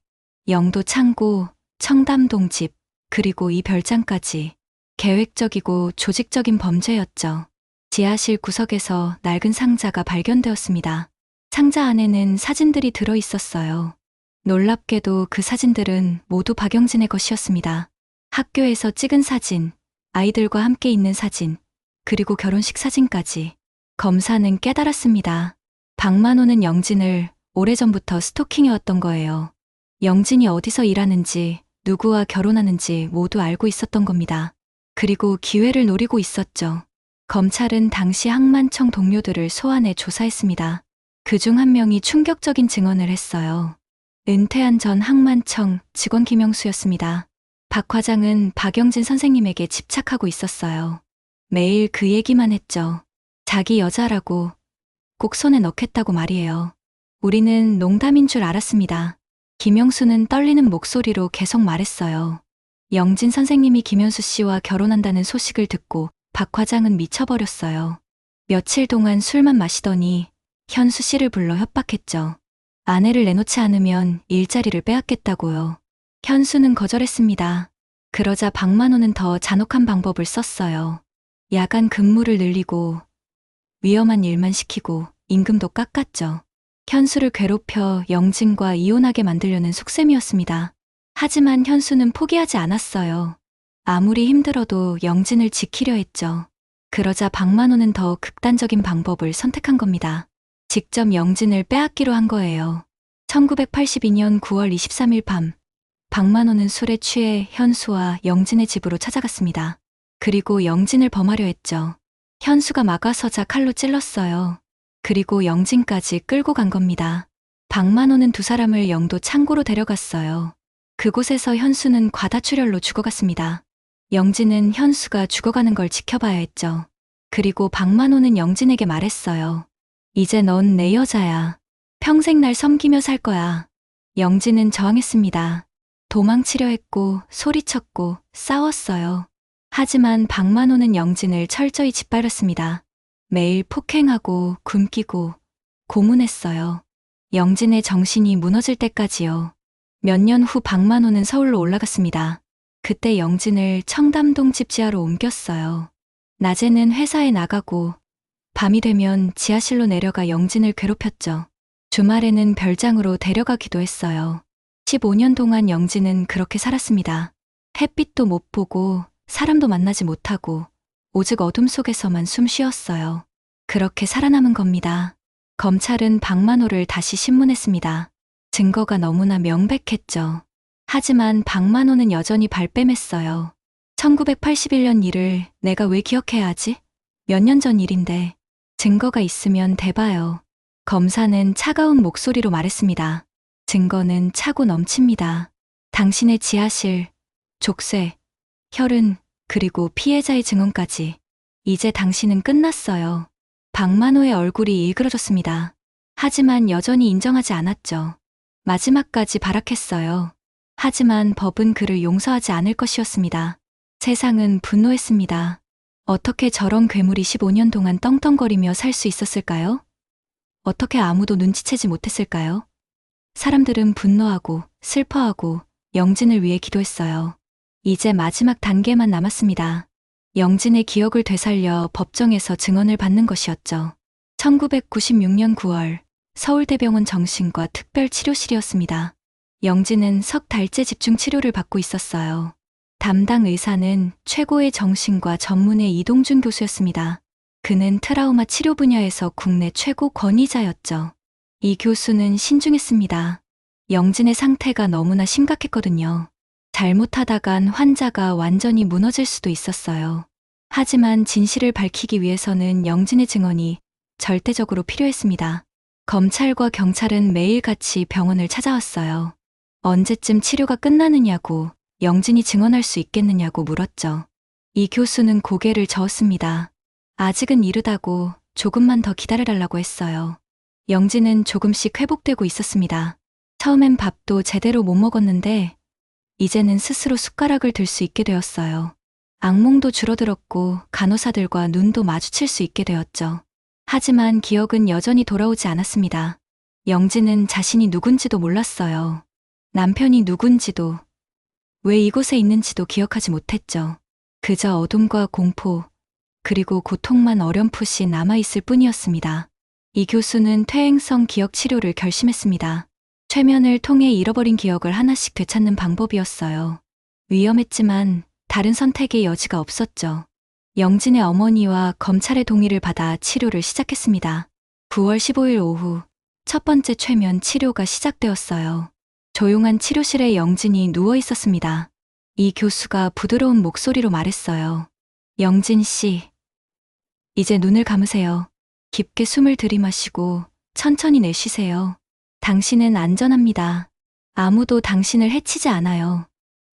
영도 창고, 청담동 집, 그리고 이 별장까지 계획적이고 조직적인 범죄였죠. 지하실 구석에서 낡은 상자가 발견되었습니다. 상자 안에는 사진들이 들어 있었어요. 놀랍게도 그 사진들은 모두 박영진의 것이었습니다. 학교에서 찍은 사진, 아이들과 함께 있는 사진, 그리고 결혼식 사진까지. 검사는 깨달았습니다. 박만호는 영진을 오래전부터 스토킹해왔던 거예요. 영진이 어디서 일하는지, 누구와 결혼하는지 모두 알고 있었던 겁니다. 그리고 기회를 노리고 있었죠. 검찰은 당시 항만청 동료들을 소환해 조사했습니다. 그중 한 명이 충격적인 증언을 했어요. 은퇴한 전 항만청 직원 김영수였습니다. 박 과장은 박영진 선생님에게 집착하고 있었어요. 매일 그 얘기만 했죠. 자기 여자라고 꼭 손에 넣겠다고 말이에요. 우리는 농담인 줄 알았습니다. 김영수는 떨리는 목소리로 계속 말했어요. 영진 선생님이 김현수 씨와 결혼한다는 소식을 듣고 박 과장은 미쳐버렸어요. 며칠 동안 술만 마시더니 현수 씨를 불러 협박했죠. 아내를 내놓지 않으면 일자리를 빼앗겠다고요. 현수는 거절했습니다. 그러자 박만호는 더 잔혹한 방법을 썼어요. 야간 근무를 늘리고 위험한 일만 시키고 임금도 깎았죠. 현수를 괴롭혀 영진과 이혼하게 만들려는 속셈이었습니다. 하지만 현수는 포기하지 않았어요. 아무리 힘들어도 영진을 지키려 했죠. 그러자 박만호는 더 극단적인 방법을 선택한 겁니다. 직접 영진을 빼앗기로 한 거예요. 1982년 9월 23일 밤, 박만호는 술에 취해 현수와 영진의 집으로 찾아갔습니다. 그리고 영진을 범하려 했죠. 현수가 막아서자 칼로 찔렀어요. 그리고 영진까지 끌고 간 겁니다. 박만호는 2사람을 영도 창고로 데려갔어요. 그곳에서 현수는 과다출혈로 죽어갔습니다. 영진은 현수가 죽어가는 걸 지켜봐야 했죠. 그리고 박만호는 영진에게 말했어요. 이제 넌 내 여자야. 평생 날 섬기며 살 거야. 영진은 저항했습니다. 도망치려 했고 소리쳤고 싸웠어요. 하지만 박만호는 영진을 철저히 짓밟았습니다. 매일 폭행하고 굶기고 고문했어요. 영진의 정신이 무너질 때까지요. 몇 년 후 박만호는 서울로 올라갔습니다. 그때 영진을 청담동 집지하러 옮겼어요. 낮에는 회사에 나가고 밤이 되면 지하실로 내려가 영진을 괴롭혔죠. 주말에는 별장으로 데려가기도 했어요. 15년 동안 영진은 그렇게 살았습니다. 햇빛도 못 보고 사람도 만나지 못하고 오직 어둠 속에서만 숨 쉬었어요. 그렇게 살아남은 겁니다. 검찰은 박만호를 다시 신문했습니다. 증거가 너무나 명백했죠. 하지만 박만호는 여전히 발뺌했어요. 1981년 일을 내가 왜 기억해야 하지? 몇 년 전 일인데 증거가 있으면 대봐요. 검사는 차가운 목소리로 말했습니다. 증거는 차고 넘칩니다. 당신의 지하실, 족쇄, 혈흔, 그리고 피해자의 증언까지. 이제 당신은 끝났어요. 박만호의 얼굴이 일그러졌습니다. 하지만 여전히 인정하지 않았죠. 마지막까지 발악했어요. 하지만 법은 그를 용서하지 않을 것이었습니다. 세상은 분노했습니다. 어떻게 저런 괴물이 15년 동안 떵떵거리며 살 수 있었을까요? 어떻게 아무도 눈치채지 못했을까요? 사람들은 분노하고 슬퍼하고 영진을 위해 기도했어요. 이제 마지막 단계만 남았습니다. 영진의 기억을 되살려 법정에서 증언을 받는 것이었죠. 1996년 9월 서울대병원 정신과 특별치료실이었습니다. 영진은 석 달째 집중 치료를 받고 있었어요. 담당 의사는 최고의 정신과 전문의 이동준 교수였습니다. 그는 트라우마 치료 분야에서 국내 최고 권위자였죠. 이 교수는 신중했습니다. 영진의 상태가 너무나 심각했거든요. 잘못하다간 환자가 완전히 무너질 수도 있었어요. 하지만 진실을 밝히기 위해서는 영진의 증언이 절대적으로 필요했습니다. 검찰과 경찰은 매일같이 병원을 찾아왔어요. 언제쯤 치료가 끝나느냐고, 영진이 증언할 수 있겠느냐고 물었죠. 이 교수는 고개를 저었습니다. 아직은 이르다고 조금만 더 기다려달라고 했어요. 영진은 조금씩 회복되고 있었습니다. 처음엔 밥도 제대로 못 먹었는데 이제는 스스로 숟가락을 들 수 있게 되었어요. 악몽도 줄어들었고 간호사들과 눈도 마주칠 수 있게 되었죠. 하지만 기억은 여전히 돌아오지 않았습니다. 영진은 자신이 누군지도 몰랐어요. 남편이 누군지도, 왜 이곳에 있는지도 기억하지 못했죠. 그저 어둠과 공포, 그리고 고통만 어렴풋이 남아있을 뿐이었습니다. 이 교수는 퇴행성 기억 치료를 결심했습니다. 최면을 통해 잃어버린 기억을 하나씩 되찾는 방법이었어요. 위험했지만 다른 선택의 여지가 없었죠. 영진의 어머니와 검찰의 동의를 받아 치료를 시작했습니다. 9월 15일 오후 첫 번째 최면 치료가 시작되었어요. 조용한 치료실에 영진이 누워 있었습니다. 이 교수가 부드러운 목소리로 말했어요. 영진 씨, 이제 눈을 감으세요. 깊게 숨을 들이마시고 천천히 내쉬세요. 당신은 안전합니다. 아무도 당신을 해치지 않아요.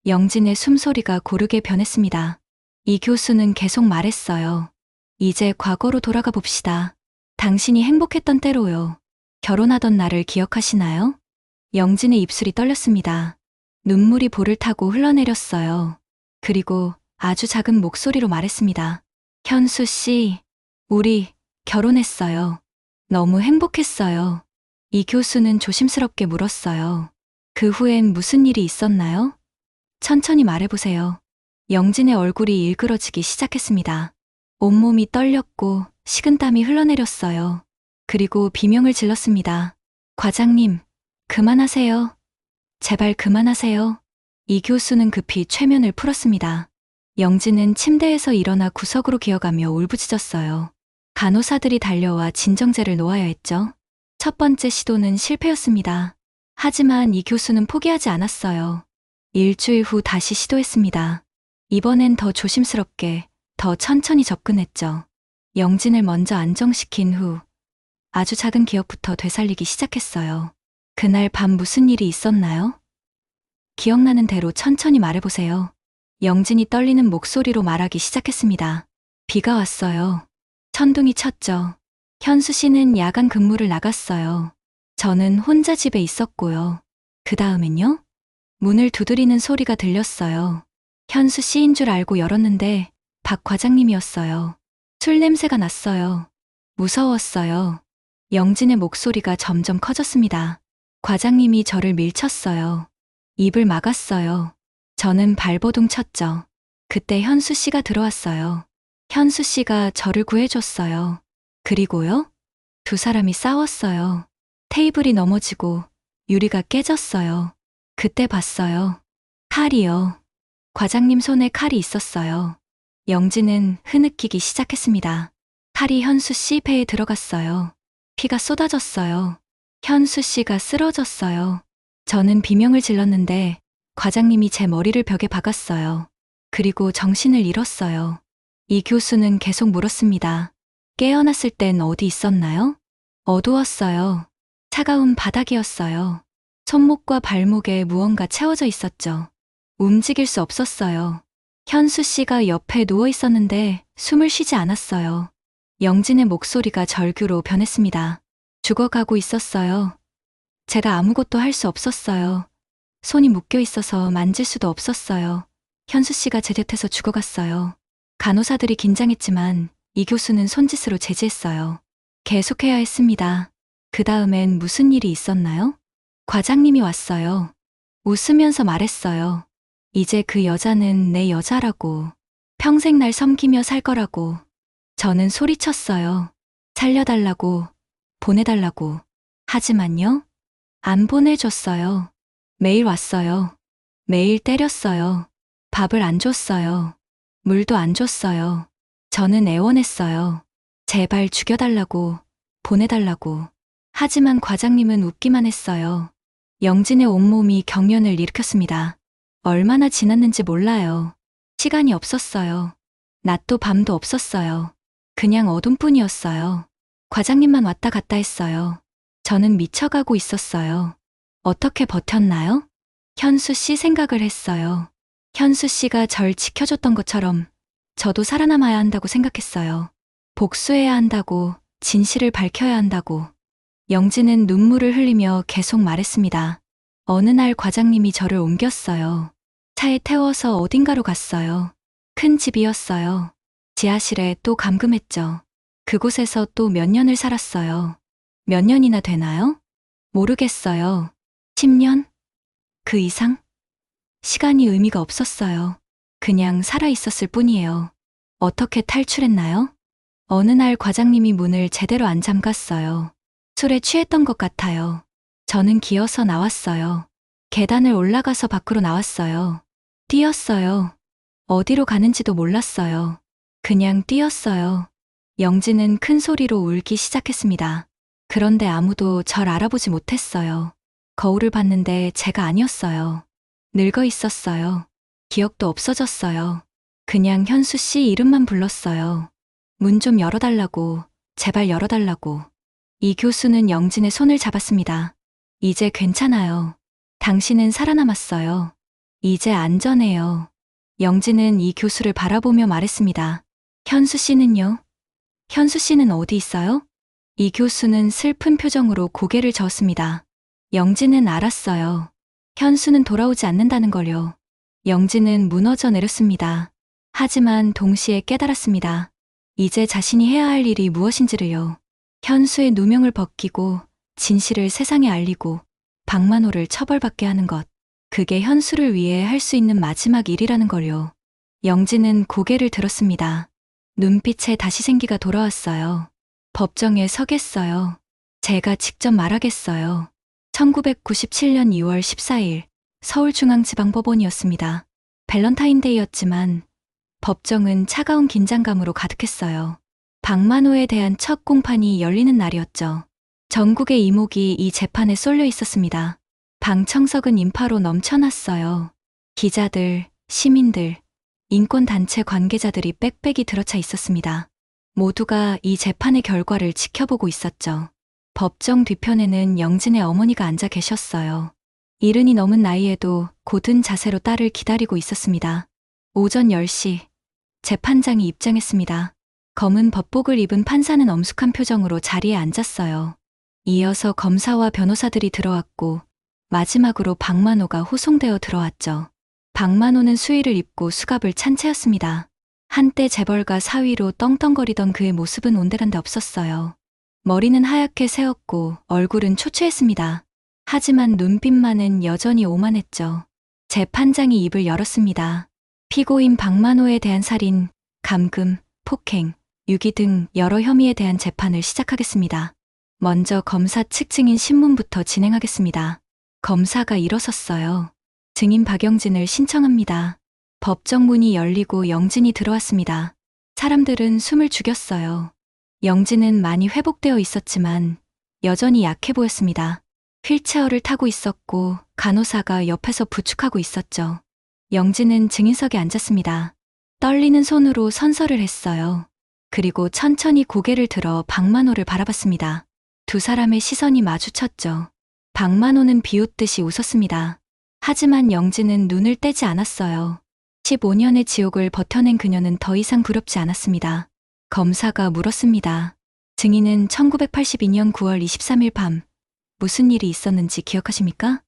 영진의 숨소리가 고르게 변했습니다. 이 교수는 계속 말했어요. 이제 과거로 돌아가 봅시다. 당신이 행복했던 때로요. 결혼하던 날을 기억하시나요? 영진의 입술이 떨렸습니다. 눈물이 볼을 타고 흘러내렸어요. 그리고 아주 작은 목소리로 말했습니다. 현수 씨, 우리 결혼했어요. 너무 행복했어요. 이 교수는 조심스럽게 물었어요. 그 후엔 무슨 일이 있었나요? 천천히 말해보세요. 영진의 얼굴이 일그러지기 시작했습니다. 온몸이 떨렸고 식은땀이 흘러내렸어요. 그리고 비명을 질렀습니다. 과장님, 그만하세요. 제발 그만하세요. 이 교수는 급히 최면을 풀었습니다. 영진은 침대에서 일어나 구석으로 기어가며 울부짖었어요. 간호사들이 달려와 진정제를 놓아야 했죠. 첫 번째 시도는 실패였습니다. 하지만 이 교수는 포기하지 않았어요. 일주일 후 다시 시도했습니다. 이번엔 더 조심스럽게, 더 천천히 접근했죠. 영진을 먼저 안정시킨 후 아주 작은 기억부터 되살리기 시작했어요. 그날 밤 무슨 일이 있었나요? 기억나는 대로 천천히 말해보세요. 영진이 떨리는 목소리로 말하기 시작했습니다. 비가 왔어요. 천둥이 쳤죠. 현수 씨는 야간 근무를 나갔어요. 저는 혼자 집에 있었고요. 그 다음엔요? 문을 두드리는 소리가 들렸어요. 현수 씨인 줄 알고 열었는데 박 과장님이었어요. 술 냄새가 났어요. 무서웠어요. 영진의 목소리가 점점 커졌습니다. 과장님이 저를 밀쳤어요. 입을 막았어요. 저는 발버둥 쳤죠. 그때 현수 씨가 들어왔어요. 현수 씨가 저를 구해줬어요. 그리고요? 두 사람이 싸웠어요. 테이블이 넘어지고 유리가 깨졌어요. 그때 봤어요. 칼이요. 과장님 손에 칼이 있었어요. 영진은 흐느끼기 시작했습니다. 칼이 현수 씨 배에 들어갔어요. 피가 쏟아졌어요. 현수 씨가 쓰러졌어요. 저는 비명을 질렀는데 과장님이 제 머리를 벽에 박았어요. 그리고 정신을 잃었어요. 이 교수는 계속 물었습니다. 깨어났을 땐 어디 있었나요? 어두웠어요. 차가운 바닥이었어요. 손목과 발목에 무언가 채워져 있었죠. 움직일 수 없었어요. 현수 씨가 옆에 누워 있었는데 숨을 쉬지 않았어요. 영진의 목소리가 절규로 변했습니다. 죽어가고 있었어요. 제가 아무것도 할 수 없었어요. 손이 묶여 있어서 만질 수도 없었어요. 현수 씨가 제 곁에서 죽어갔어요. 간호사들이 긴장했지만 이 교수는 손짓으로 제지했어요. 계속해야 했습니다. 그 다음엔 무슨 일이 있었나요? 과장님이 왔어요. 웃으면서 말했어요. 이제 그 여자는 내 여자라고. 평생 날 섬기며 살 거라고. 저는 소리쳤어요. 살려달라고. 보내달라고. 하지만요. 안 보내줬어요. 매일 왔어요. 매일 때렸어요. 밥을 안 줬어요. 물도 안 줬어요. 저는 애원했어요. 제발 죽여달라고. 보내달라고. 하지만 과장님은 웃기만 했어요. 영진의 온몸이 경련을 일으켰습니다. 얼마나 지났는지 몰라요. 시간이 없었어요. 낮도 밤도 없었어요. 그냥 어둠뿐이었어요. 과장님만 왔다 갔다 했어요. 저는 미쳐가고 있었어요. 어떻게 버텼나요? 현수 씨 생각을 했어요. 현수 씨가 절 지켜줬던 것처럼 저도 살아남아야 한다고 생각했어요. 복수해야 한다고, 진실을 밝혀야 한다고. 영진은 눈물을 흘리며 계속 말했습니다. 어느 날 과장님이 저를 옮겼어요. 차에 태워서 어딘가로 갔어요. 큰 집이었어요. 지하실에 또 감금했죠. 그곳에서 또 몇 년을 살았어요. 몇 년이나 되나요? 모르겠어요. 10년? 그 이상? 시간이 의미가 없었어요. 그냥 살아있었을 뿐이에요. 어떻게 탈출했나요? 어느 날 과장님이 문을 제대로 안 잠갔어요. 술에 취했던 것 같아요. 저는 기어서 나왔어요. 계단을 올라가서 밖으로 나왔어요. 뛰었어요. 어디로 가는지도 몰랐어요. 그냥 뛰었어요. 영진은 큰 소리로 울기 시작했습니다. 그런데 아무도 절 알아보지 못했어요. 거울을 봤는데 제가 아니었어요. 늙어 있었어요. 기억도 없어졌어요. 그냥 현수 씨 이름만 불렀어요. 문 좀 열어달라고, 제발 열어달라고. 이 교수는 영진의 손을 잡았습니다. 이제 괜찮아요. 당신은 살아남았어요. 이제 안전해요. 영진은 이 교수를 바라보며 말했습니다. 현수 씨는요? 현수 씨는 어디 있어요? 이 교수는 슬픈 표정으로 고개를 저었습니다. 영진은 알았어요. 현수는 돌아오지 않는다는 걸요. 영진은 무너져 내렸습니다. 하지만 동시에 깨달았습니다. 이제 자신이 해야 할 일이 무엇인지를요. 현수의 누명을 벗기고 진실을 세상에 알리고 박만호를 처벌받게 하는 것. 그게 현수를 위해 할 수 있는 마지막 일이라는 걸요. 영진은 고개를 들었습니다. 눈빛에 다시 생기가 돌아왔어요. 법정에 서겠어요. 제가 직접 말하겠어요. 1997년 2월 14일 서울중앙지방법원이었습니다. 밸런타인데이였지만 법정은 차가운 긴장감으로 가득했어요. 박만호에 대한 첫 공판이 열리는 날이었죠. 전국의 이목이 이 재판에 쏠려 있었습니다. 방청석은 인파로 넘쳐났어요. 기자들, 시민들, 인권단체 관계자들이 빽빽이 들어차 있었습니다. 모두가 이 재판의 결과를 지켜보고 있었죠. 법정 뒤편에는 영진의 어머니가 앉아 계셨어요. 70이 넘은 나이에도 곧은 자세로 딸을 기다리고 있었습니다. 오전 10시, 재판장이 입장했습니다. 검은 법복을 입은 판사는 엄숙한 표정으로 자리에 앉았어요. 이어서 검사와 변호사들이 들어왔고 마지막으로 박만호가 호송되어 들어왔죠. 박만호는 수의를 입고 수갑을 찬 채였습니다. 한때 재벌가 사위로 떵떵거리던 그의 모습은 온데간데 없었어요. 머리는 하얗게 새었고 얼굴은 초췌했습니다. 하지만 눈빛만은 여전히 오만했죠. 재판장이 입을 열었습니다. 피고인 박만호에 대한 살인, 감금, 폭행, 유기 등 여러 혐의에 대한 재판을 시작하겠습니다. 먼저 검사 측 증인 신문부터 진행하겠습니다. 검사가 일어섰어요. 증인 박영진을 신청합니다. 법정 문이 열리고 영진이 들어왔습니다. 사람들은 숨을 죽였어요. 영진은 많이 회복되어 있었지만 여전히 약해 보였습니다. 휠체어를 타고 있었고 간호사가 옆에서 부축하고 있었죠. 영진은 증인석에 앉았습니다. 떨리는 손으로 선서를 했어요. 그리고 천천히 고개를 들어 박만호를 바라봤습니다. 두 사람의 시선이 마주쳤죠. 박만호는 비웃듯이 웃었습니다. 하지만 영진은 눈을 떼지 않았어요. 15년의 지옥을 버텨낸 그녀는 더 이상 두렵지 않았습니다. 검사가 물었습니다. 증인은 1982년 9월 23일 밤 무슨 일이 있었는지 기억하십니까?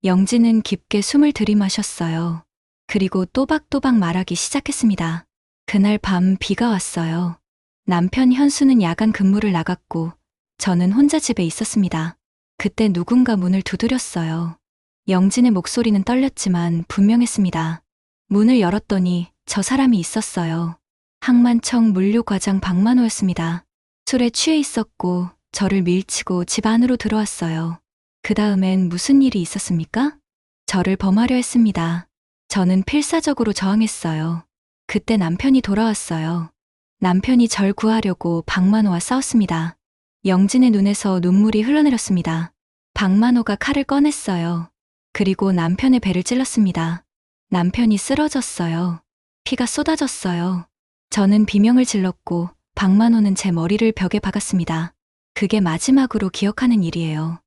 영진은 깊게 숨을 들이마셨어요. 그리고 또박또박 말하기 시작했습니다. 그날 밤 비가 왔어요. 남편 현수는 야간 근무를 나갔고 저는 혼자 집에 있었습니다. 그때 누군가 문을 두드렸어요. 영진의 목소리는 떨렸지만 분명했습니다. 문을 열었더니 저 사람이 있었어요. 항만청 물류과장 박만호였습니다. 술에 취해 있었고 저를 밀치고 집 안으로 들어왔어요. 그 다음엔 무슨 일이 있었습니까? 저를 범하려 했습니다. 저는 필사적으로 저항했어요. 그때 남편이 돌아왔어요. 남편이 절 구하려고 박만호와 싸웠습니다. 영진의 눈에서 눈물이 흘러내렸습니다. 박만호가 칼을 꺼냈어요. 그리고 남편의 배를 찔렀습니다. 남편이 쓰러졌어요. 피가 쏟아졌어요. 저는 비명을 질렀고 박만호는 제 머리를 벽에 박았습니다. 그게 마지막으로 기억하는 일이에요.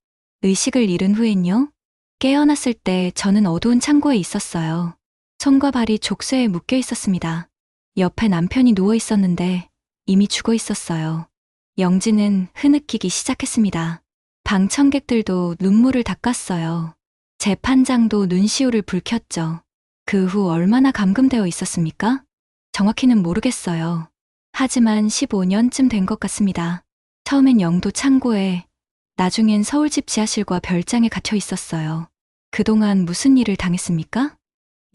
의식을 잃은 후엔요? 깨어났을 때 저는 어두운 창고에 있었어요. 손과 발이 족쇄에 묶여 있었습니다. 옆에 남편이 누워 있었는데 이미 죽어 있었어요. 영진은 흐느끼기 시작했습니다. 방청객들도 눈물을 닦았어요. 재판장도 눈시울을 붉혔죠. 그 후 얼마나 감금되어 있었습니까? 정확히는 모르겠어요. 하지만 15년쯤 된 것 같습니다. 처음엔 영도 창고에, 나중엔 서울집 지하실과 별장에 갇혀 있었어요. 그동안 무슨 일을 당했습니까?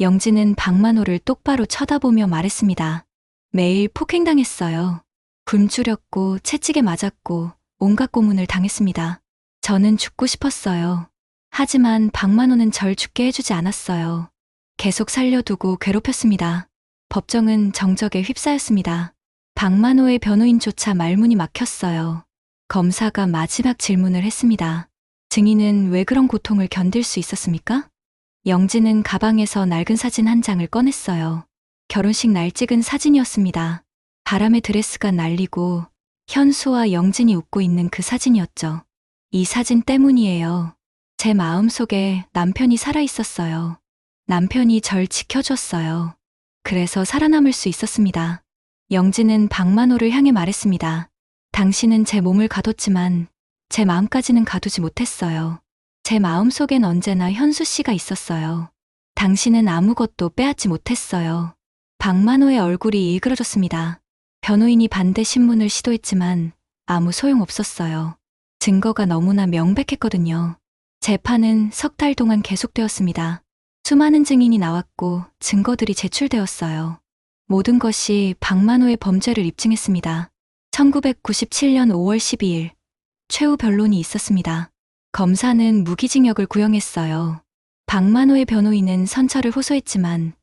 영진은 박만호를 똑바로 쳐다보며 말했습니다. 매일 폭행당했어요. 굶주렸고 채찍에 맞았고 온갖 고문을 당했습니다. 저는 죽고 싶었어요. 하지만 박만호는 절 죽게 해주지 않았어요. 계속 살려두고 괴롭혔습니다. 법정은 정적에 휩싸였습니다. 박만호의 변호인조차 말문이 막혔어요. 검사가 마지막 질문을 했습니다. 증인은 왜 그런 고통을 견딜 수 있었습니까? 영진은 가방에서 낡은 사진 한 장을 꺼냈어요. 결혼식 날 찍은 사진이었습니다. 바람에 드레스가 날리고 현수와 영진이 웃고 있는 그 사진이었죠. 이 사진 때문이에요. 제 마음속에 남편이 살아있었어요. 남편이 절 지켜줬어요. 그래서 살아남을 수 있었습니다. 영진은 박만호를 향해 말했습니다. 당신은 제 몸을 가뒀지만 제 마음까지는 가두지 못했어요. 제 마음속엔 언제나 현수 씨가 있었어요. 당신은 아무것도 빼앗지 못했어요. 박만호의 얼굴이 일그러졌습니다. 변호인이 반대 신문을 시도했지만 아무 소용없었어요. 증거가 너무나 명백했거든요. 재판은 석 달 동안 계속되었습니다. 수많은 증인이 나왔고 증거들이 제출되었어요. 모든 것이 박만호의 범죄를 입증했습니다. 1997년 5월 12일 최후 변론이 있었습니다. 검사는 무기징역을 구형했어요. 박만호의 변호인은 선처를 호소했지만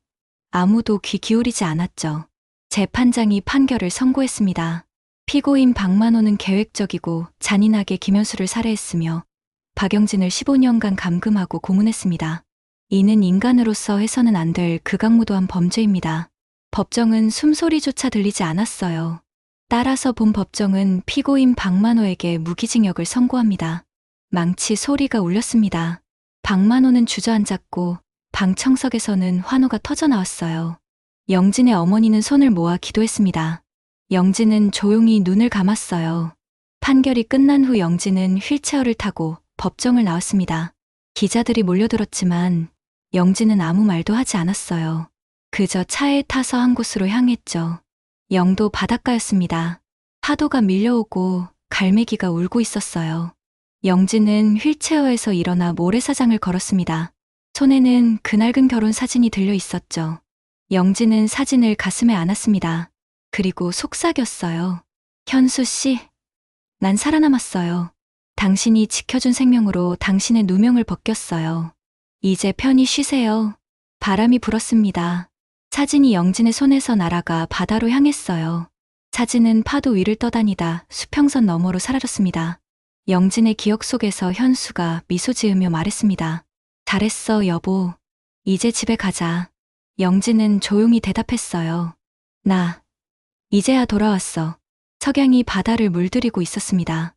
아무도 귀 기울이지 않았죠. 재판장이 판결을 선고했습니다. 피고인 박만호는 계획적이고 잔인하게 김현수를 살해했으며 박영진을 15년간 감금하고 고문했습니다. 이는 인간으로서 해서는 안 될 극악무도한 범죄입니다. 법정은 숨소리조차 들리지 않았어요. 따라서 본 법정은 피고인 박만호에게 무기징역을 선고합니다. 망치 소리가 울렸습니다. 박만호는 주저앉았고 방청석에서는 환호가 터져 나왔어요. 영진의 어머니는 손을 모아 기도했습니다. 영진은 조용히 눈을 감았어요. 판결이 끝난 후 영진은 휠체어를 타고 법정을 나왔습니다. 기자들이 몰려들었지만 영진은 아무 말도 하지 않았어요. 그저 차에 타서 한 곳으로 향했죠. 영도 바닷가였습니다. 파도가 밀려오고 갈매기가 울고 있었어요. 영진은 휠체어에서 일어나 모래사장을 걸었습니다. 손에는 그낡은 결혼 사진이 들려 있었죠. 영진은 사진을 가슴에 안았습니다. 그리고 속삭였어요. 현수 씨, 난 살아남았어요. 당신이 지켜준 생명으로 당신의 누명을 벗겼어요. 이제 편히 쉬세요. 바람이 불었습니다. 사진이 영진의 손에서 날아가 바다로 향했어요. 사진은 파도 위를 떠다니다 수평선 너머로 사라졌습니다. 영진의 기억 속에서 현수가 미소 지으며 말했습니다. 잘했어, 여보. 이제 집에 가자. 영진은 조용히 대답했어요. 나, 이제야 돌아왔어. 석양이 바다를 물들이고 있었습니다.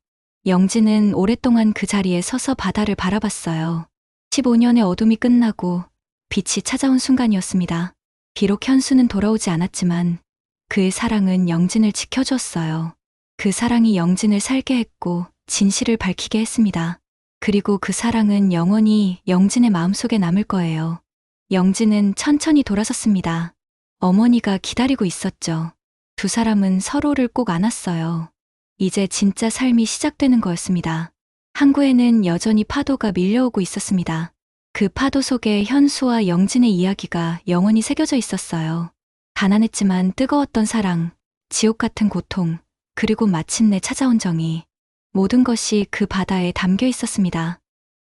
영진은 오랫동안 그 자리에 서서 바다를 바라봤어요. 15년의 어둠이 끝나고 빛이 찾아온 순간이었습니다. 비록 현수는 돌아오지 않았지만 그의 사랑은 영진을 지켜줬어요. 그 사랑이 영진을 살게 했고 진실을 밝히게 했습니다. 그리고 그 사랑은 영원히 영진의 마음속에 남을 거예요. 영진은 천천히 돌아섰습니다. 어머니가 기다리고 있었죠. 두 사람은 서로를 꼭 안았어요. 이제 진짜 삶이 시작되는 거였습니다. 항구에는 여전히 파도가 밀려오고 있었습니다. 그 파도 속에 현수와 영진의 이야기가 영원히 새겨져 있었어요. 가난했지만 뜨거웠던 사랑, 지옥 같은 고통, 그리고 마침내 찾아온 정의. 모든 것이 그 바다에 담겨 있었습니다.